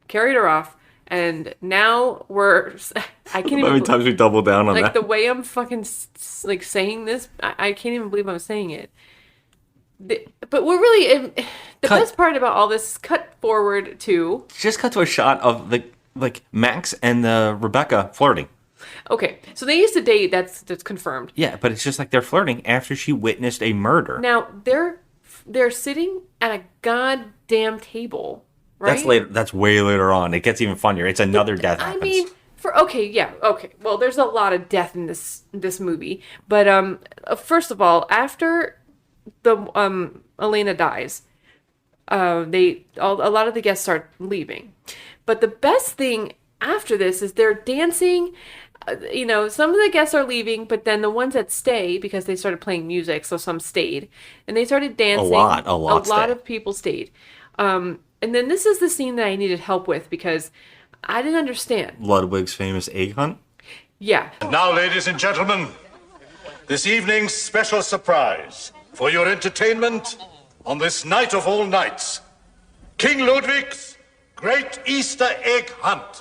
Carried her off. And now I can't even... How many times we double down on that? Like, the way I'm fucking, saying this, I can't even believe I'm saying it. But we're really... The best part about all this is cut forward to... Just cut to a shot of, Max and Rebecca flirting. Okay, so they used to date, that's confirmed. Yeah, but it's just like they're flirting after she witnessed a murder. Now, they're sitting at a goddamn table... Right? That's later. That's way later on. It gets even funnier. It's another death happens. I mean, okay. Well, there's a lot of death in this movie, but first of all, after the Elena dies, a lot of the guests start leaving. But the best thing after this is they're dancing. Some of the guests are leaving, but then the ones that stay, because they started playing music, so some stayed, and they started dancing. A lot of people stayed. And then this is the scene that I needed help with because I didn't understand. Ludwig's famous egg hunt? Yeah. And now, ladies and gentlemen, this evening's special surprise for your entertainment on this night of all nights. King Ludwig's Great Easter Egg Hunt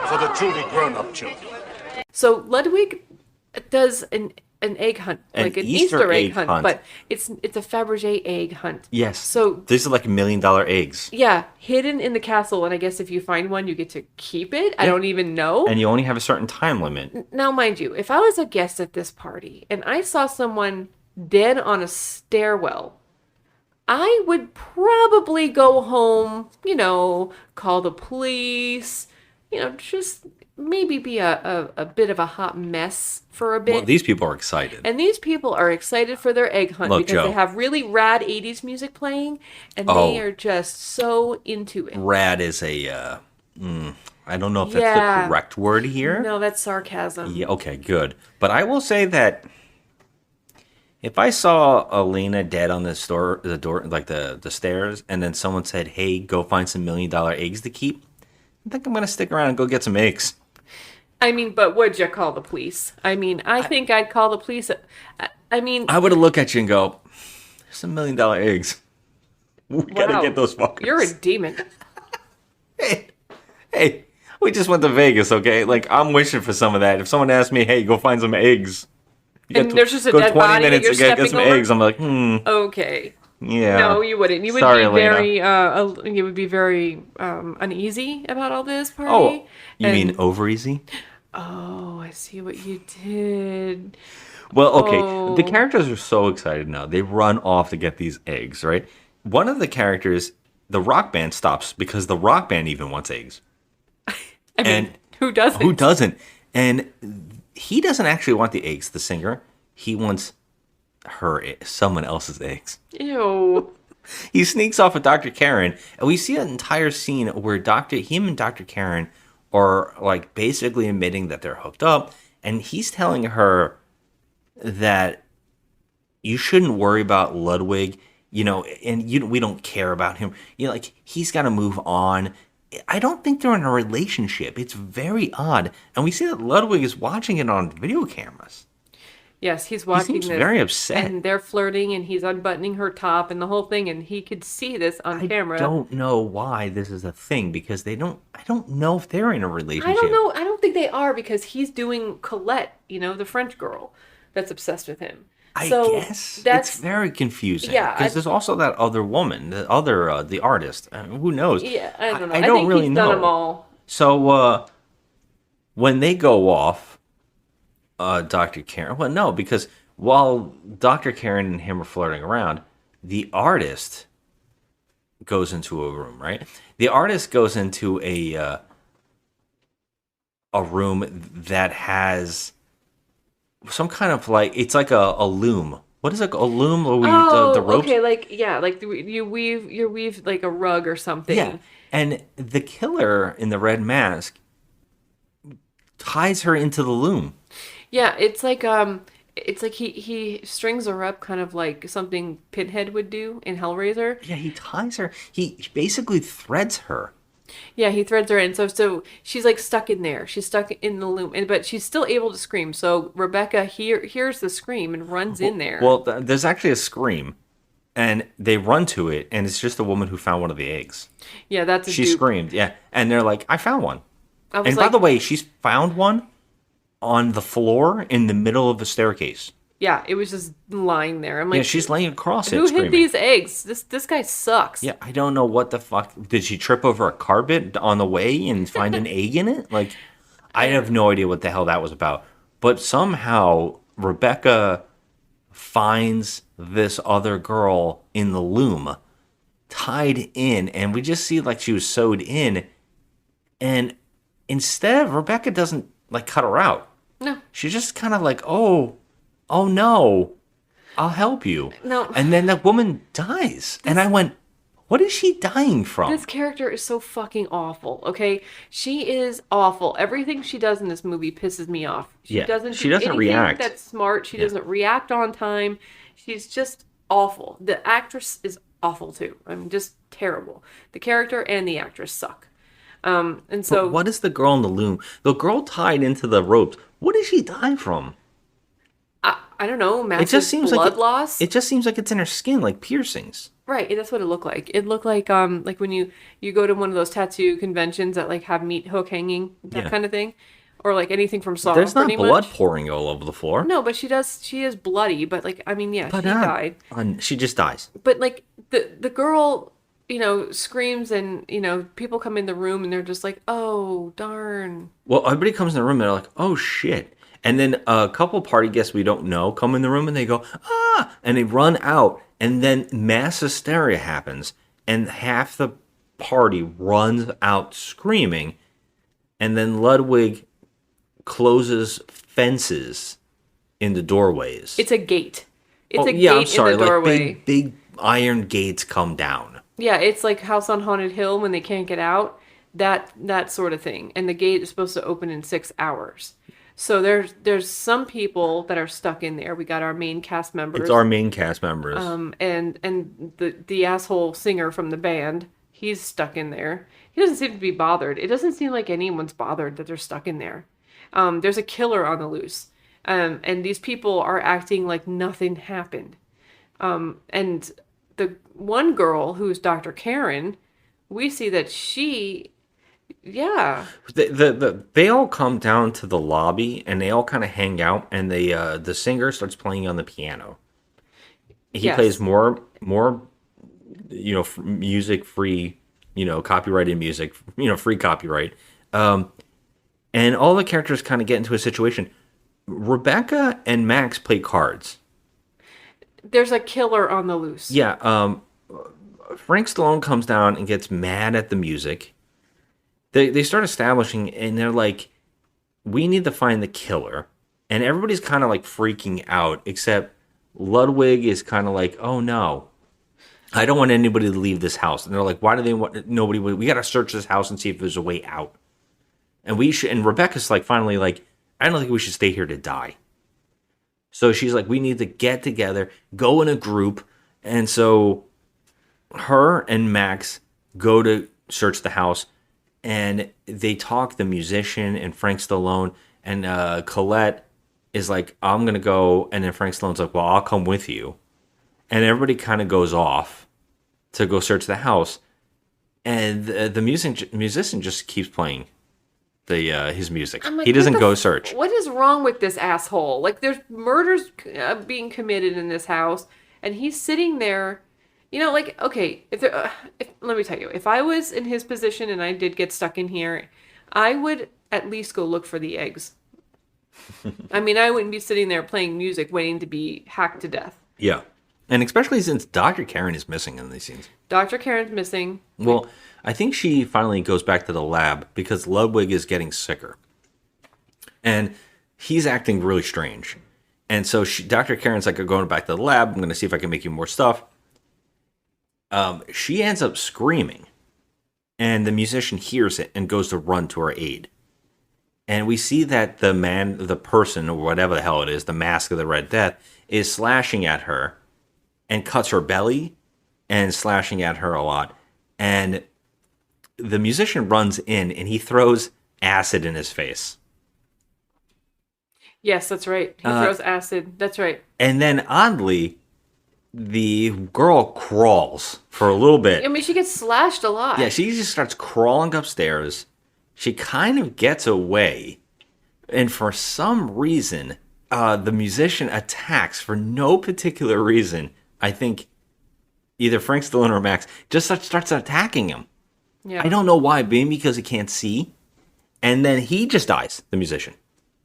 for the truly grown-up children. So Ludwig does an egg hunt, like an Easter egg hunt, but it's a Fabergé egg hunt. Yes. So these are like $1 million eggs. yeah, hidden in the castle, and I guess if you find one, you get to keep it. I don't even know. And you only have a certain time limit. Now, mind you, if I was a guest at this party and I saw someone dead on a stairwell, I would probably go home, call the police, just maybe be a bit of a hot mess for a bit. Well, these people are excited. And these people are excited for their egg hunt because Joe. they have really rad 80s music playing, and they are just so into it. Rad is I don't know if that's the correct word here. No, that's sarcasm. Yeah, okay, good. But I will say that if I saw Elena dead on the door, like the stairs, and then someone said, "Hey, go find some $1 million eggs to keep," I think I'm gonna stick around and go get some eggs. I mean, but would you call the police? I mean, I think I'd call the police. I mean, I would have looked at you and go, "There's some $1 million eggs. We gotta get those fuckers." You're a demon. Hey, we just went to Vegas, okay? Like, I'm wishing for some of that. If someone asked me, "Hey, go find some eggs," and there's just a dead body that you're stepping get some over? eggs, I'm like, Okay. Yeah. No, you wouldn't. You would Sorry, you would be very uneasy about all this party. Oh, you mean over easy? Oh, I see what you did. Well, okay. The characters are so excited now. They run off to get these eggs, right? One of the characters, the rock band, stops because the rock band even wants eggs. I mean, who doesn't? Who doesn't? And he doesn't actually want the eggs, the singer. He wants someone else's eggs. Ew. He sneaks off with Dr. Karen, and we see an entire scene where him and Dr. Karen are like basically admitting that they're hooked up, and he's telling her that you shouldn't worry about Ludwig, and we don't care about him. Like, he's got to move on. I don't think they're in a relationship. It's very odd, and we see that Ludwig is watching it on video cameras. Yes, he's watching He seems this. very upset. And they're flirting, and he's unbuttoning her top and the whole thing, and he could see this on camera. I don't know why this is a thing, because I don't know if they're in a relationship. I don't know. I don't think they are, because he's doing Colette, the French girl that's obsessed with him. I So guess that's it's very confusing. Yeah, because there's also that other woman, the artist. Who knows? Yeah, I don't know. I don't think really he's know. done them all. So when they go off, Dr. Karen. Well, no, because while Dr. Karen and him are flirting around, the artist goes into a room. Right? The artist goes into a room that has some kind of it's like a loom. What is it? A loom? Or the ropes? Okay, like you weave like a rug or something. Yeah, and the killer in the red mask ties her into the loom. Yeah, it's like he strings her up, kind of like something Pinhead would do in Hellraiser. Yeah, he ties her. He basically threads her. Yeah, he threads her in. So she's like stuck in there. She's stuck in the loom, but she's still able to scream. So Rebecca hears the scream and runs in there. Well, there's actually a scream, and they run to it, and it's just a woman who found one of the eggs. Yeah, that's a She dupe. screamed, yeah, and they're like, "I found one." I was And by the way, she's found one on the floor in the middle of the staircase. Yeah, it was just lying there. I'm like, Yeah, she's laying across it, who screaming. hid these eggs? This guy sucks. Yeah, I don't know what the fuck. Did she trip over a carpet on the way and find an egg in it? Like, I have no idea what the hell that was about. But somehow Rebecca finds this other girl in the loom, tied in, and we just see like she was sewed in. And instead, Rebecca doesn't cut her out. No. She's just kind of like, oh no, I'll help you. No. And then that woman dies. And I went, what is she dying from? This character is so fucking awful, okay? She is awful. Everything she does in this movie pisses me off. She doesn't do anything react. that's smart. She doesn't react on time. She's just awful. The actress is awful too. I mean, just terrible. The character and the actress suck. And so... But what is the girl in the loom? The girl tied into the ropes. What did she die from? I don't know, It massive just seems blood like loss. it just seems like it's in her skin, like piercings. Right, that's what it looked like. It looked like when you go to one of those tattoo conventions that like have meat hook hanging, that kind of thing, or like anything from Saw. There's not pretty blood much. pouring all over the floor. No, but she is bloody, but like I mean, yeah, But she died. she just dies. But like the girl, screams and people come in the room and they're just like, "Oh, darn." Well, everybody comes in the room and they're like, "Oh shit!" And then a couple party guests we don't know come in the room and they go, "Ah!" and they run out, and then mass hysteria happens, and half the party runs out screaming, and then Ludwig closes fences in the doorways. It's a gate. It's a yeah, gate I'm sorry, in the doorway. like big iron gates come down. Yeah, it's like House on Haunted Hill when they can't get out. That sort of thing. And the gate is supposed to open in 6 hours. So there's some people that are stuck in there. We got our main cast members. It's our main cast members. And the asshole singer from the band, he's stuck in there. He doesn't seem to be bothered. It doesn't seem like anyone's bothered that they're stuck in there. There's a killer on the loose. And these people are acting like nothing happened. And the one girl who's Dr. Karen, we see that she, yeah. They all come down to the lobby and they all kind of hang out, and the singer starts playing on the piano. He plays more music free, copyrighted music, free copyright. And all the characters kind of get into a situation. Rebecca and Max play cards. There's a killer on the loose. Yeah, Frank Stallone comes down and gets mad at the music. They start establishing, and they're like, we need to find the killer. And everybody's kind of like freaking out, except Ludwig is kind of like, oh no, I don't want anybody to leave this house. And they're like, why do they want nobody? We got to search this house and see if there's a way out. And and Rebecca's like, finally like, I don't think we should stay here to die. So she's like, we need to get together, go in a group. And so her and Max go to search the house, and they talk, the musician and Frank Stallone, and Colette is like, I'm going to go. And then Frank Stallone's like, well, I'll come with you. And everybody kind of goes off to go search the house. And the musician just keeps playing his music. Like, he doesn't go search. What is wrong with this asshole? Like, there's murders being committed in this house, and he's sitting there. Okay, let me tell you, if I was in his position and I did get stuck in here, I would at least go look for the eggs. I mean, I wouldn't be sitting there playing music waiting to be hacked to death. Yeah. And especially since Dr. Karen is missing in these scenes. Dr. Karen's missing. Well, I think she finally goes back to the lab because Ludwig is getting sicker. And he's acting really strange. And so Dr. Karen's like, I'm going back to the lab. I'm going to see if I can make you more stuff. She ends up screaming. And the musician hears it and goes to run to her aid. And we see that the person, or whatever the hell it is, the Masque of the Red Death, is slashing at her and cuts her belly and slashing at her a lot. And the musician runs in and he throws acid in his face. Yes, that's right. He throws acid. That's right. And then oddly, the girl crawls for a little bit. I mean, she gets slashed a lot. Yeah, she just starts crawling upstairs. She kind of gets away. And for some reason, the musician attacks for no particular reason. I think either Frank Stallone or Max just starts attacking him. Yeah. I don't know why, maybe because he can't see. And then he just dies, the musician.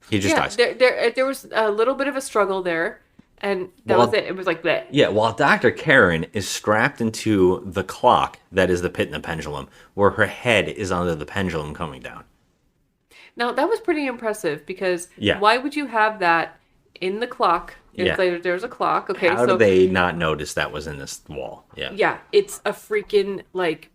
He just dies. There was a little bit of a struggle there, and that was it. It was like that. Yeah, while Dr. Karen is strapped into the clock that is the pit and the pendulum, where her head is under the pendulum coming down. Now, that was pretty impressive because Yeah. why would you have that in the clock? Yeah. There's a clock. Okay, How did they not notice that was in this wall? Yeah. Yeah, it's a freaking, like,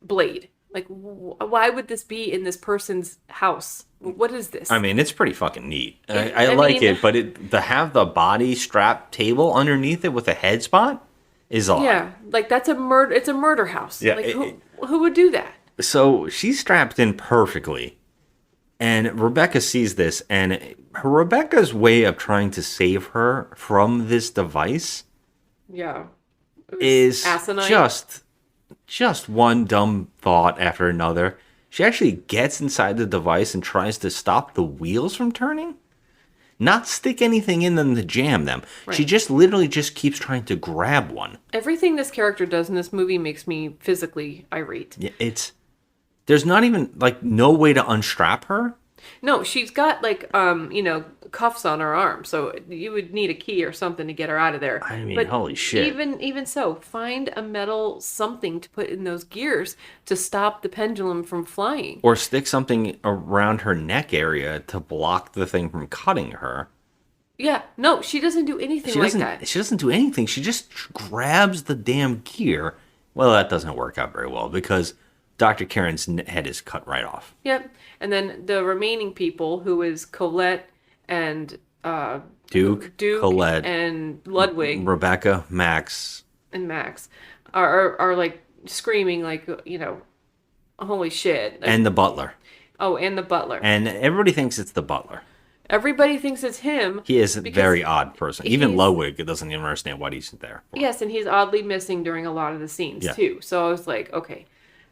blade. Like, why would this be in this person's house? What is this? I mean, it's pretty fucking neat. I like it, but to have the body strap table underneath it with a head spot is odd. Yeah, like, that's a murder. It's a murder house. Yeah, Like, who would do that? So she's strapped in perfectly. And Rebecca sees this, and Rebecca's way of trying to save her from this device Yeah. is asinine. just one dumb thought after another. She actually gets inside the device and tries to stop the wheels from turning. Not stick anything in them to jam them. Right. She just literally just keeps trying to grab one. Everything this character does in this movie makes me physically irate. Yeah, there's not even like no way to unstrap her. No, she's got like cuffs on her arm, so you would need a key or something to get her out of there. I mean, but holy shit. Even so, find a metal something to put in those gears to stop the pendulum from flying. Or stick something around her neck area to block the thing from cutting her. Yeah, no, she doesn't do anything like that. She doesn't do anything. She just grabs the damn gear. Well, that doesn't work out very well because Dr. Karen's head is cut right off. Yep. And then the remaining people, who is Colette and Duke, Colette, and Ludwig, Rebecca, Max, and Max, are like screaming like, holy shit. And the butler. Oh, and the butler. And everybody thinks it's the butler. Everybody thinks it's him. He is a very odd person. Even Ludwig doesn't even understand what he's there for. Yes, and he's oddly missing during a lot of the scenes, too. So I was like, okay,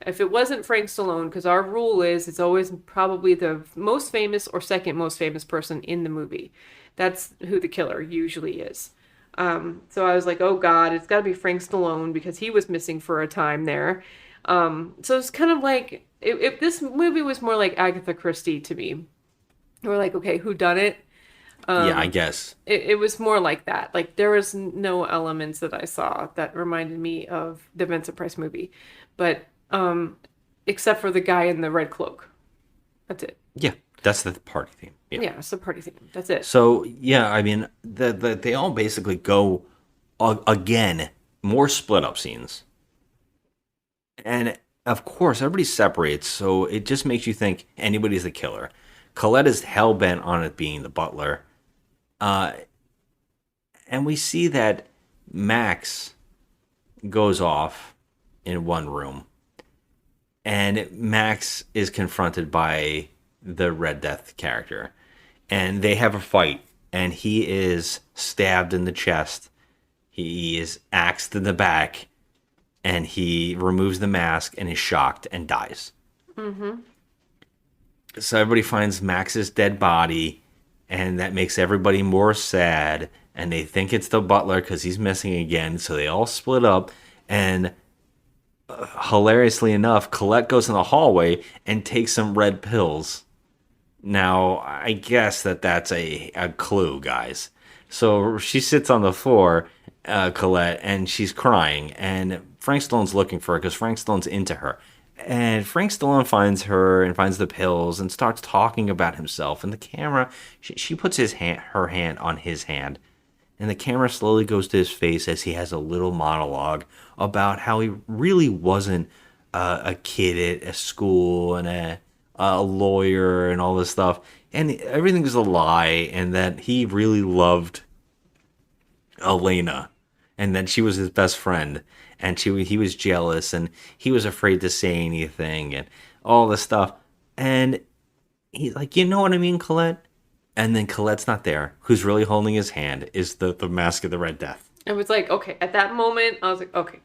if it wasn't Frank Stallone, because our rule is it's always probably the most famous or second most famous person in the movie. That's who the killer usually is. So I was like, oh, God, it's got to be Frank Stallone because he was missing for a time there. So it's kind of like, if this movie was more like Agatha Christie to me. We're like, okay, who done it? Yeah, I guess. It was more like that. Like, there was no elements that I saw that reminded me of the Vincent Price movie. But, except for the guy in the red cloak. That's it. Yeah, that's the party theme. Yeah, it's the party theme. That's it. So, yeah, I mean, they all basically go, again, more split-up scenes. And, of course, everybody separates, so it just makes you think anybody's the killer. Colette is hell-bent on it being the butler. And we see that Max goes off in one room. And Max is confronted by the Red Death character. And they have a fight. And he is stabbed in the chest. He is axed in the back. And he removes the mask and is shocked and dies. Mm-hmm. So everybody finds Max's dead body, and that makes everybody more sad. And they think it's the butler because he's missing again. So they all split up. And hilariously enough, Colette goes in the hallway and takes some red pills. Now, I guess that's a clue, guys. So she sits on the floor, Colette, and she's crying. And Frank Stallone's looking for her because Frank Stallone's into her. And Frank Stallone finds her and finds the pills and starts talking about himself. And the camera, she puts her hand on his hand. And the camera slowly goes to his face as he has a little monologue about how he really wasn't a kid at a school and a lawyer and all this stuff. And everything was a lie. And that he really loved Elena. And that she was his best friend. And he was jealous, and he was afraid to say anything, and all this stuff. And he's like, you know what I mean, Colette? And then Colette's not there. Who's really holding his hand is the Masque of the Red Death. It was like, okay, at that moment, I was like, okay,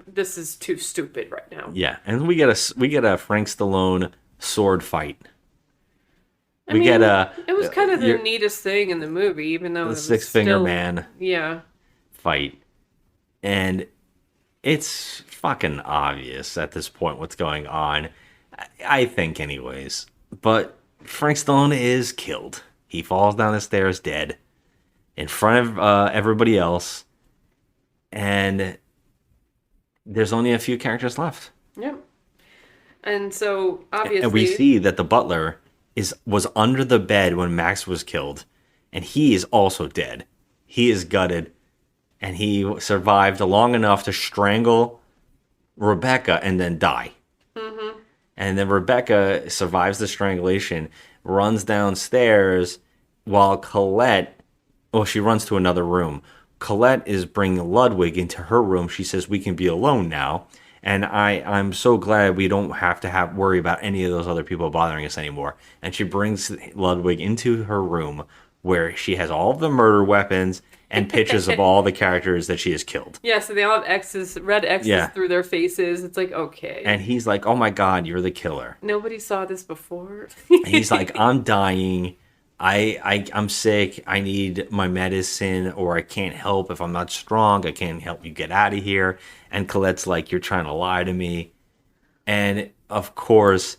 this is too stupid right now. Yeah, and we get a Frank Stallone sword fight. It was kind of the neatest thing in the movie, even though the it was six-finger man fight. And it's fucking obvious at this point what's going on. I think anyways. But Frank Stallone is killed. He falls down the stairs dead in front of everybody else. And there's only a few characters left. Yep. And so, obviously... And we see that the butler was under the bed when Max was killed. And he is also dead. He is gutted. And he survived long enough to strangle Rebecca and then die. Mm-hmm. And then Rebecca survives the strangulation, runs downstairs while Colette... Well, she runs to another room. Colette is bringing Ludwig into her room. She says, we can be alone now. And I'm so glad we don't have to worry about any of those other people bothering us anymore. And she brings Ludwig into her room where she has all of the murder weapons and pictures of all the characters that she has killed. Yeah, so they all have X's, red X's through their faces. It's like, okay. And he's like, oh my God, you're the killer. Nobody saw this before. He's like, I'm dying. I'm sick. I need my medicine, or I can't help if I'm not strong. I can't help you get out of here. And Colette's like, you're trying to lie to me. And of course,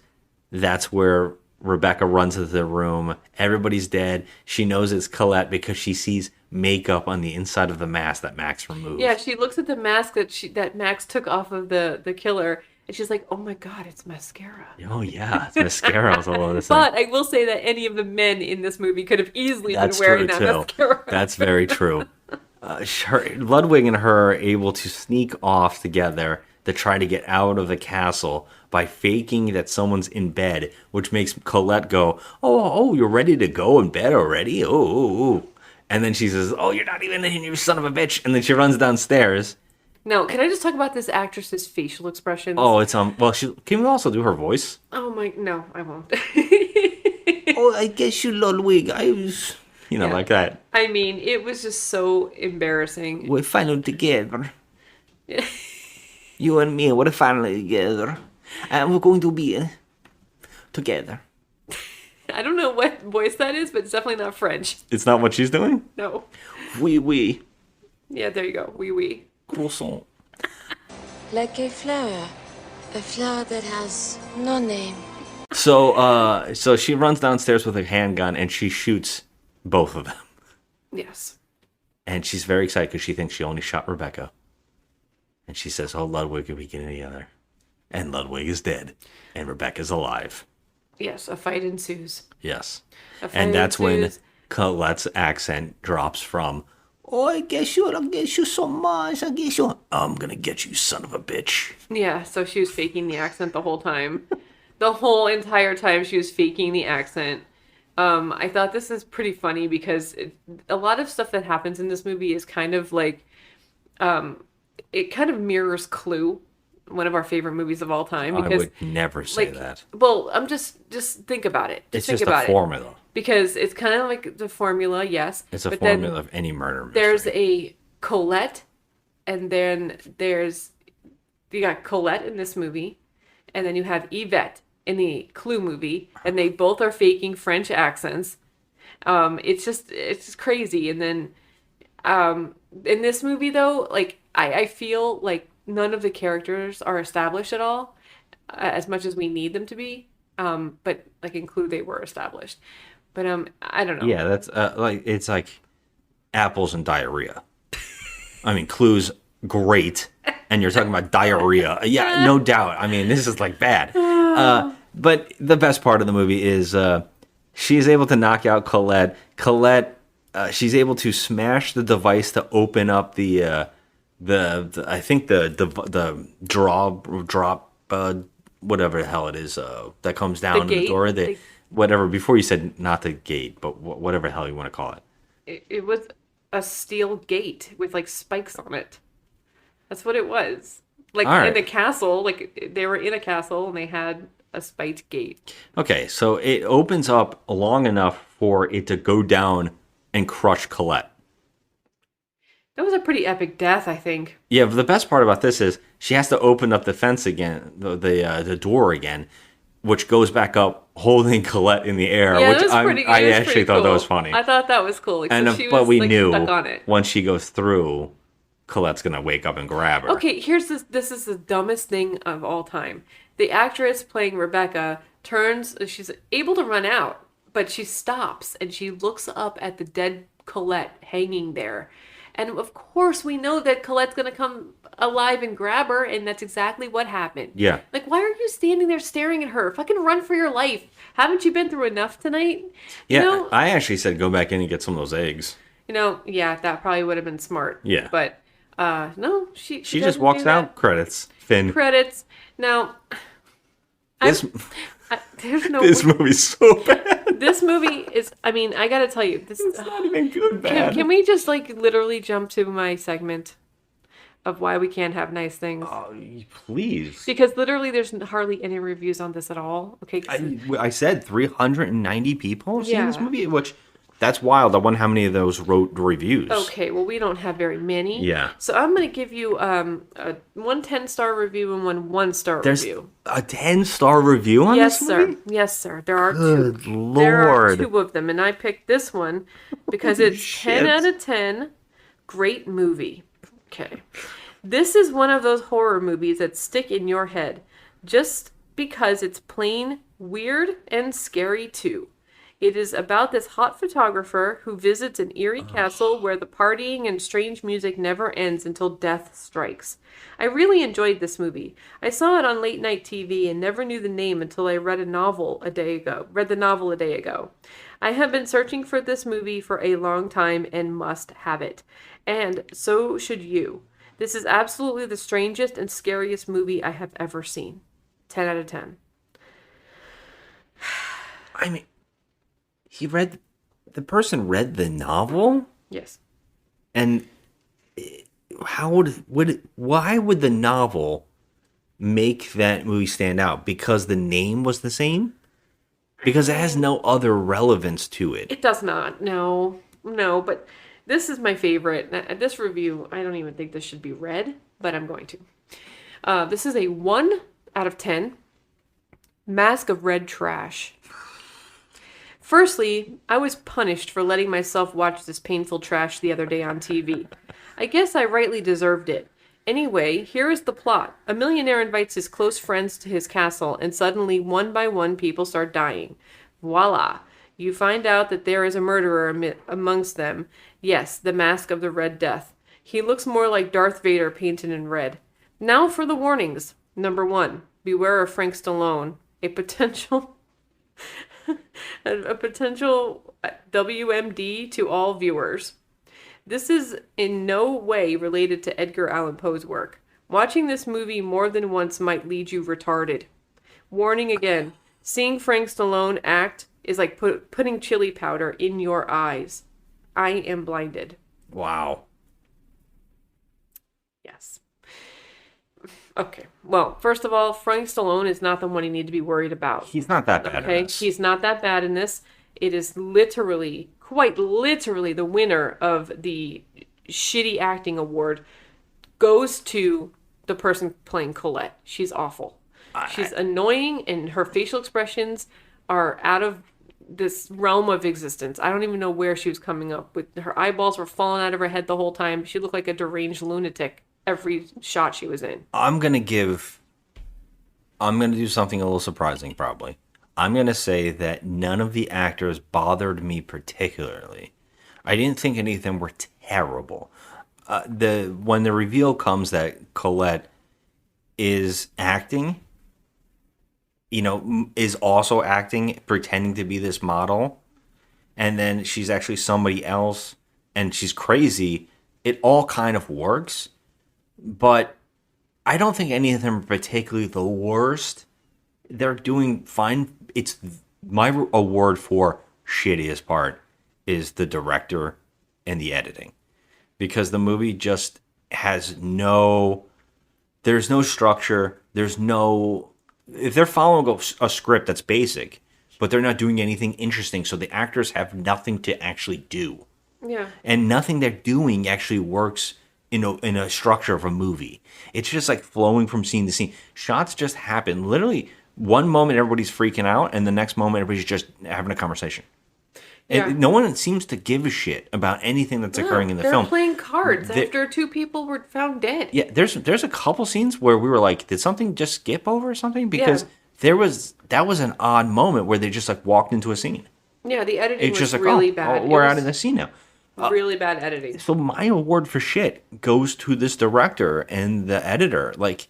that's where Rebecca runs into the room. Everybody's dead. She knows it's Colette because she sees makeup on the inside of the mask that Max removed. Yeah, she looks at the mask that Max took off of the killer, and she's like, oh my God, it's mascara. Oh yeah, it's mascara all over this But I will say that any of the men in this movie could have easily been wearing that mascara. That's very true. Ludwig and her are able to sneak off together to try to get out of the castle by faking that someone's in bed, which makes Colette go, oh, you're ready to go in bed already? Oh. And then she says, oh, you're not even in, you son of a bitch. And then she runs downstairs. No, can I just talk about this actress's facial expressions? Oh, it's well, can we also do her voice? Oh my, no, I won't. Oh, I guess you Ludwig, I was, like that. I mean, it was just so embarrassing. We're finally together. You and me, we're finally together. And we're going to be together. I don't know what voice that is, but it's definitely not French. It's not what she's doing? No. Oui. Yeah, there you go. Oui. Croissant. Like a flower that has no name. So she runs downstairs with a handgun and she shoots both of them. Yes. And she's very excited because she thinks she only shot Rebecca. And she says, oh, Ludwig, we get together. And Ludwig is dead. And Rebecca's alive. Yes, a fight ensues. Yes. And that's when Colette's accent drops from, oh, I guess you so much. I'm going to get you, son of a bitch. Yeah, so she was faking the accent the whole time. The whole entire time she was faking the accent. I thought this is pretty funny because a lot of stuff that happens in this movie is kind of like, it kind of mirrors Clue, one of our favorite movies of all time. Because, I would never say that. Well, I'm just think about it. It's just a formula. Because it's kind of like the formula, yes. It's a formula of any murder mystery. There's a Colette, and then you got Colette in this movie, and then you have Yvette in the Clue movie, and they both are faking French accents. It's just crazy. And then in this movie, though, like I feel like none of the characters are established at all, as much as we need them to be. But like in Clue, they were established. But I don't know. Yeah, that's it's like apples and diarrhea. I mean, Clue's great, and you're talking about diarrhea. Yeah, no doubt. I mean, this is like bad. But the best part of the movie is she's able to knock out Colette. She's able to smash the device to open up the I think the drop whatever the hell it is that comes down the door. Whatever, before you said not the gate, but whatever the hell you want to call it. It was a steel gate with like spikes on it. That's what it was. Like in the castle, like they were in a castle and they had a spiked gate. Okay, so it opens up long enough for it to go down and crush Colette. That was a pretty epic death, I think. Yeah, but the best part about this is she has to open up the fence again, the door again, which goes back up, holding Colette in the air. Yeah, which I actually thought that was funny. I thought that was cool. Like, and so but we like, knew stuck on it. Once she goes through, Colette's gonna wake up and grab her. Okay, here's this. This is the dumbest thing of all time. The actress playing Rebecca she's able to run out, but she stops and she looks up at the dead Colette hanging there. And of course we know that Colette's going to come alive and grab her, and that's exactly what happened. Yeah. Like, why are you standing there staring at her? Fucking run for your life. Haven't you been through enough tonight? Yeah, I actually said go back in and get some of those eggs. Yeah, that probably would have been smart. Yeah. But, no, she just walks out. Credits. Finn. Credits. Now, there's no. This movie's so bad. This movie is. I mean, I gotta tell you, this it's not even good. Bad. Can we just like literally jump to my segment of why we can't have nice things? Please. Because literally there's hardly any reviews on this at all. Okay. I said 390 people seen this Yeah. movie, which that's wild. I wonder how many of those wrote the reviews. Okay, well, we don't have very many. Yeah. So I'm going to give you one 10-star review and one 1-star There's review. a 10-star review on Yes, this movie? sir. Yes, sir. There are Good two. Lord. There are two of them, and I picked this one because it's shit. 10 out of 10. Great movie. Okay. This is one of those horror movies that stick in your head just because it's plain weird and scary too. It is about this hot photographer who visits an eerie castle where the partying and strange music never ends until death strikes. I really enjoyed this movie. I saw it on late night TV and never knew the name until I read the novel a day ago. I have been searching for this movie for a long time and must have it. And so should you. This is absolutely the strangest and scariest movie I have ever seen. 10 out of 10. I mean, the person read the novel? Yes. And why would the novel make that movie stand out? Because the name was the same? Because it has no other relevance to it. It does not. No, but this is my favorite. This review, I don't even think this should be read, but I'm going to. This is a 1 out of 10. Masque of red trash. Firstly, I was punished for letting myself watch this painful trash the other day on TV. I guess I rightly deserved it. Anyway, here is the plot. A millionaire invites his close friends to his castle, and suddenly, one by one, people start dying. Voila! You find out that there is a murderer amongst them. Yes, the Masque of the Red Death. He looks more like Darth Vader painted in red. Now for the warnings. Number 1. Beware of Frank Stallone. A potential WMD to all viewers. This is in no way related to Edgar Allan Poe's work. Watching this movie more than once might lead you retarded. Warning again. Seeing Frank Stallone act is like putting chili powder in your eyes. I am blinded. Wow. Yes. Okay. Well, first of all, Frank Stallone is not the one you need to be worried about. He's not that bad in this. He's not that bad in this. It is literally, quite literally, the winner of the shitty acting award goes to the person playing Colette. She's awful. She's annoying, and her facial expressions are out of this realm of existence. I don't even know where she was coming up with. Her eyeballs were falling out of her head the whole time. She looked like a deranged lunatic every shot she was in. I'm going to do something a little surprising, probably. I'm going to say that none of the actors bothered me particularly. I didn't think any of them were terrible. When the reveal comes that Colette is acting, is also acting, pretending to be this model, and then she's actually somebody else, and she's crazy, it all kind of works. But I don't think any of them are particularly the worst. They're doing fine. It's my award for shittiest part is the director and the editing. Because the movie just has there's no structure. If they're following a script that's basic, but they're not doing anything interesting, so the actors have nothing to actually do. Yeah. And nothing they're doing actually works in a structure of a movie. It's just like flowing from scene to scene. Shots just happen. Literally, one moment everybody's freaking out, and the next moment everybody's just having a conversation. Yeah. And no one seems to give a shit about anything that's occurring in the film. They're playing cards after 2 people were found dead. Yeah, there's a couple scenes where we were like, did something just skip over or something? Because that was an odd moment where they just like walked into a scene. Yeah, the editing It's was just like, really bad. we're out of the scene now. Really bad editing. So my award for shit goes to this director and the editor. Like,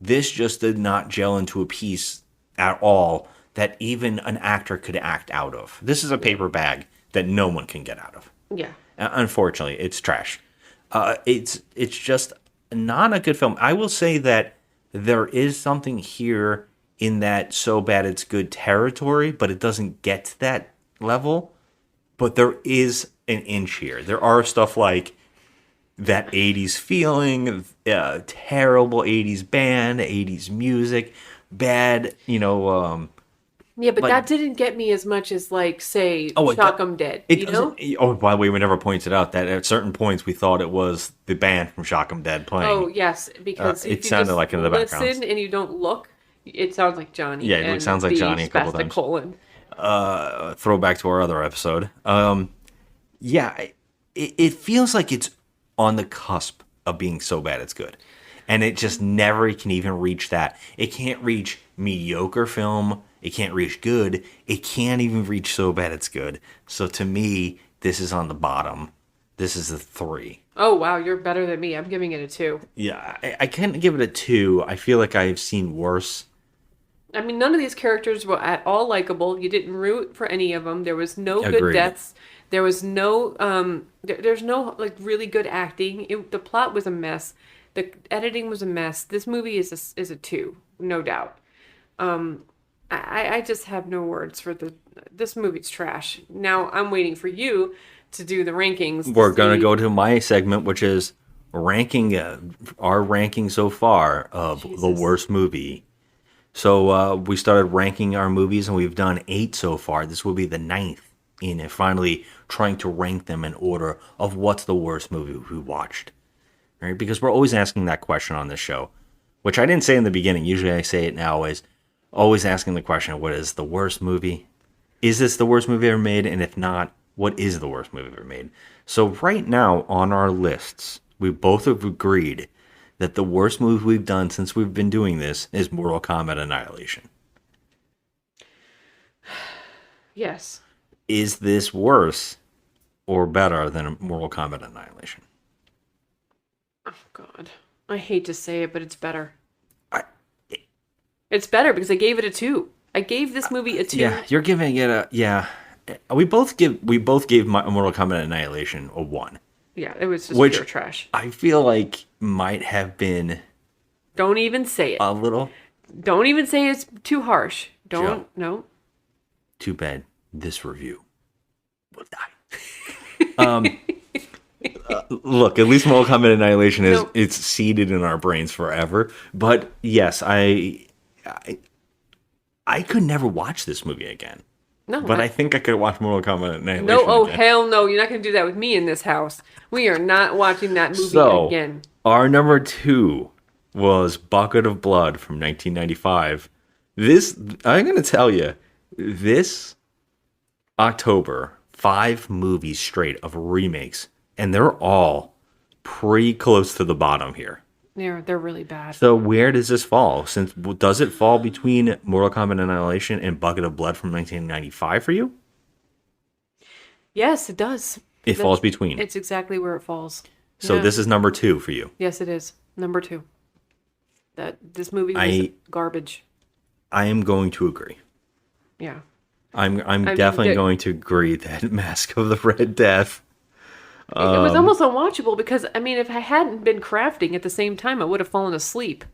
this just did not gel into a piece at all that even an actor could act out of. This is a paper bag that no one can get out of. Yeah. Unfortunately, it's trash. It's just not a good film. I will say that there is something here in that so bad it's good territory, but it doesn't get to that level. But there is an inch here. There are stuff like that 80s feeling, terrible 80s band, 80s music, bad, Yeah, but like- that didn't get me as much as, like, say, Oh, it Shock do- 'em Dead. It You know? doesn't. Oh, by the way, we never pointed out that at certain points we thought it was the band from Shock 'em Dead playing. Oh, yes, because it if you sounded just like in the background. listen and you don't look, it sounds like Johnny. Yeah, it and sounds like the Johnny a couple spastic times. colon. Throwback to our other episode. Yeah, it feels like it's on the cusp of being so bad it's good. And it just never can even reach that. It can't reach mediocre film. It can't reach good. It can't even reach so bad it's good. So to me, this is on the bottom. This is a 3. Oh, wow, you're better than me. I'm giving it a 2. Yeah, I can't give it a 2. I feel like I've seen worse. I mean, none of these characters were at all likable. You didn't root for any of them. There was no good Agreed. deaths. There was no, there's no, like, really good acting. The plot was a mess. The editing was a mess. This movie is a 2, no doubt. I just have no words for this movie's trash. Now I'm waiting for you to do the rankings. We're going to go to my segment, which is ranking our ranking so far of the worst movie. So we started ranking our movies, and we've done 8 so far. This will be the 9th in finally trying to rank them in order of what's the worst movie we watched. Right? Because we're always asking that question on this show, which I didn't say in the beginning. Usually I say it now, is always asking the question, what is the worst movie? Is this the worst movie ever made? And if not, what is the worst movie ever made? So right now on our lists, we both have agreed that the worst movie we've done since we've been doing this is Mortal Kombat Annihilation. Yes. Is this worse or better than Mortal Kombat Annihilation? Oh, God. I hate to say it, but it's better. It's better because I gave it a 2. I gave this movie a 2. Yeah, you're giving it a... Yeah. We both gave Mortal Kombat Annihilation a 1. Yeah, it was just Which pure trash. I feel like might have been Don't even say it. a little Don't even say it's too harsh. Don't. Joe. No. too bad. This review will die. Look, at least Mortal Kombat Annihilation is it's seeded in our brains forever. But yes, I could never watch this movie again. No. But I think I could watch Mortal Kombat Annihilation. No, oh, again. hell no. You're not going to do that with me in this house. We are not watching that movie So, again. our number 2 was Bucket of Blood from 1995. This, I'm going to tell you, this October, 5 movies straight of remakes, and they're all pretty close to the bottom here. They're really bad. So where does this fall? Does it fall between Mortal Kombat Annihilation and Bucket of Blood from 1995 for you? Yes, it does. It falls between. It's exactly where it falls. So Yeah. this is number 2 for you. Yes, it is. Number 2. This movie was garbage. I am going to agree. Yeah. I'm mean, definitely going to agree that Masque of the Red Death. It was almost unwatchable because, I mean, if I hadn't been crafting at the same time, I would have fallen asleep.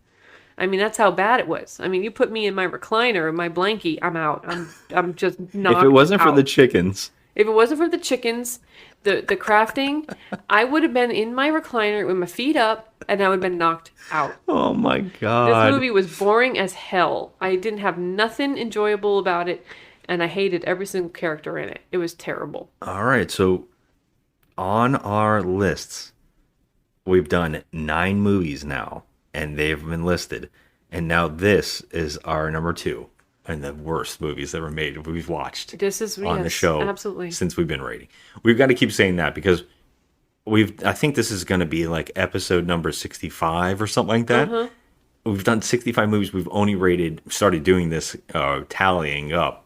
I mean, that's how bad it was. I mean, you put me in my recliner, my blankie, I'm out. I'm just knocked If it wasn't for out. the chickens. If it wasn't for the chickens, the crafting, I would have been in my recliner with my feet up, and I would have been knocked out. Oh my god. This movie was boring as hell. I didn't have nothing enjoyable about it, and I hated every single character in it. It was terrible. All right, so on our lists, we've done 9 movies now, and they've been listed. And now this is our number 2, and the worst movies ever made we've watched This is on the yes, show absolutely. since we've been rating. We've got to keep saying that because I think this is going to be like episode number 65 or something like that. Uh-huh. We've done 65 movies. We've only started doing this tallying up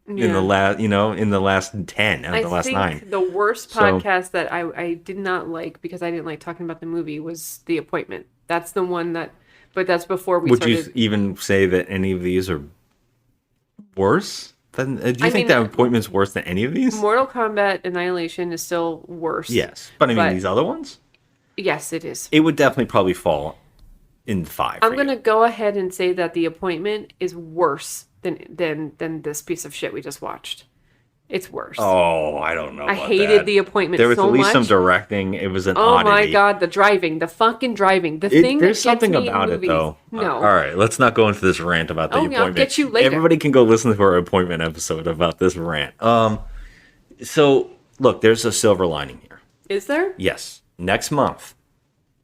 in the last, in the last 10 and the last 9. The worst podcast that I did not like because I didn't like talking about the movie was The Appointment. That's the one that, but that's before we Would started. you even say that any of these are worse? Do you think that Appointment's worse than any of these? Mortal Kombat Annihilation is still worse. Yes, but I mean these other ones? Yes, it is. It would definitely probably fall in 5. I'm going to go ahead and say that The Appointment is worse than this piece of shit we just watched. It's worse. Oh, I don't know. I about hated that. The Appointment There was so at least much. some directing. It was an Oh oddity. my god, the driving, the fucking driving, the thing that There's gets something me about in it, movies. though. No. All right, let's not go into this rant about the appointment. I'll get you later. Everybody can go listen to our appointment episode about this rant. So look, there's a silver lining here. Is there? Yes. Next month,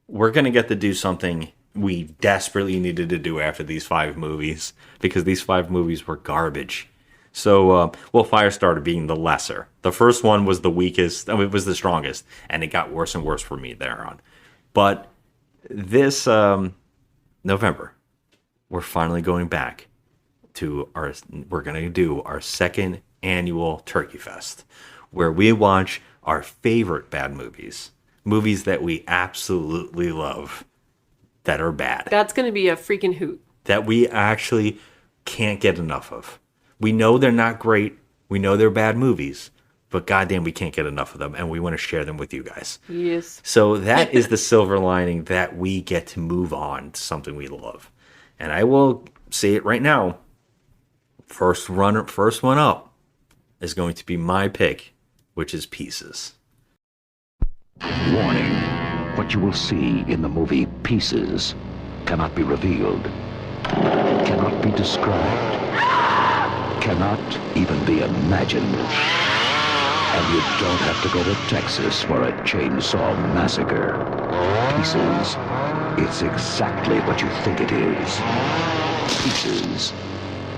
we're going to get to do something we desperately needed to do after these 5 movies, because these 5 movies were garbage. So, Firestarter being the lesser. The first one was the weakest. It was the strongest, and it got worse and worse for me thereon. But this November, we're finally going back to we're going to do our second annual Turkey Fest, where we watch our favorite bad movies that we absolutely love, that are bad. That's going to be a freaking hoot. That we actually can't get enough of. We know they're not great. We know they're bad movies, but goddamn, we can't get enough of them, and we want to share them with you guys. Yes. So that is the silver lining, that we get to move on to something we love. And I will say it right now. First one up is going to be my pick, which is Pieces. Warning. What you will see in the movie Pieces cannot be revealed, cannot be described, cannot even be imagined. And you don't have to go to Texas for a chainsaw massacre. Pieces. It's exactly what you think it is. Pieces.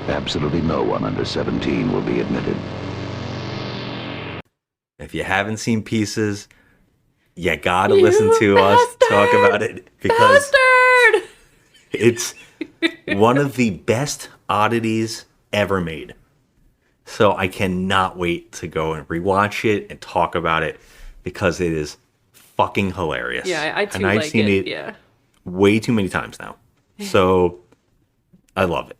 Absolutely no one under 17 will be admitted. If you haven't seen Pieces, you gotta listen to us talk about it, because it's one of the best oddities ever made. So I cannot wait to go and rewatch it and talk about it, because it is fucking hilarious. Yeah, I too and I've like seen it yeah. way too many times now. So I love it.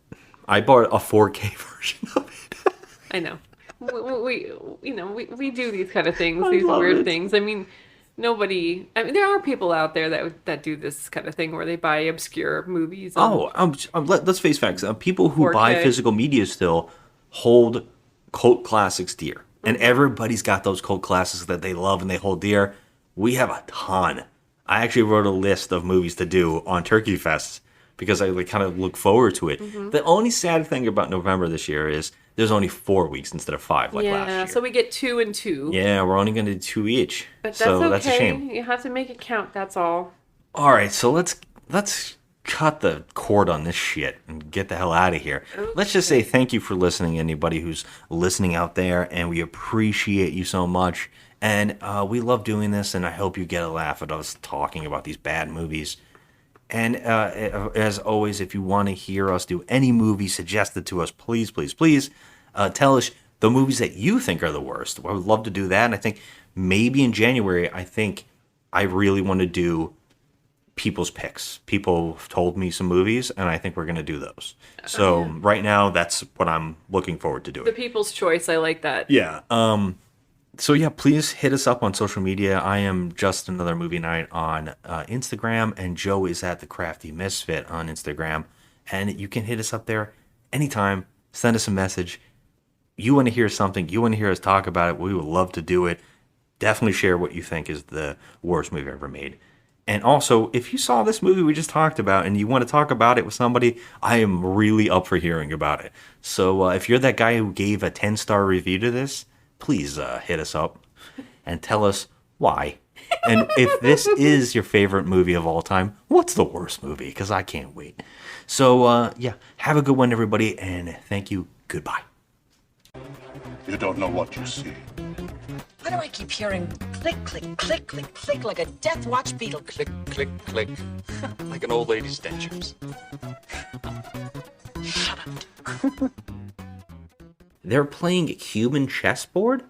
I bought a 4K version of it. I know. We do these kind of things, I these love weird it. things. I mean, there are people out there that do this kind of thing where they buy obscure movies. Let's face facts. People who 4K. buy physical media still hold cult classics dear. And everybody's got those cult classics that they love and they hold dear. We have a ton. I actually wrote a list of movies to do on Turkey Fest, because I kind of look forward to it. Mhm. The only sad thing about November this year is there's only 4 weeks instead of 5 like last year. So we get 2 and 2. Yeah, we're only going to do 2 each. But that's so okay. that's a shame. You have to make it count. That's all. All right, so let's cut the cord on this shit and get the hell out of here. Okay. Let's just say thank you for listening, anybody who's listening out there, and we appreciate you so much. And we love doing this, and I hope you get a laugh at us talking about these bad movies. And as always, if you want to hear us do any movie suggested to us, please tell us the movies that you think are the worst. I would love to do that. And I think maybe in January, I really want to do people's picks. People have told me some movies, and I think we're going to do those. So right now, that's what I'm looking forward to doing. The people's choice. I like that. Yeah. So yeah, please hit us up on social media. I am Just Another Movie Night on Instagram, and Joe is at The Crafty Misfit on Instagram. And you can hit us up there anytime. Send us a message. You want to hear something, you want to hear us talk about it, we would love to do it. Definitely share what you think is the worst movie ever made. And also, if you saw this movie we just talked about and you want to talk about it with somebody, I am really up for hearing about it. So if you're that guy who gave a 10-star review to this, please hit us up and tell us why. And if this is your favorite movie of all time, what's the worst movie? Because I can't wait. So, yeah, have a good one, everybody, and thank you. Goodbye. You don't know what you see. Why do I keep hearing click, click, click, click, click like a death watch beetle? Click, click, click. Like an old lady's dentures. They're playing human chessboard?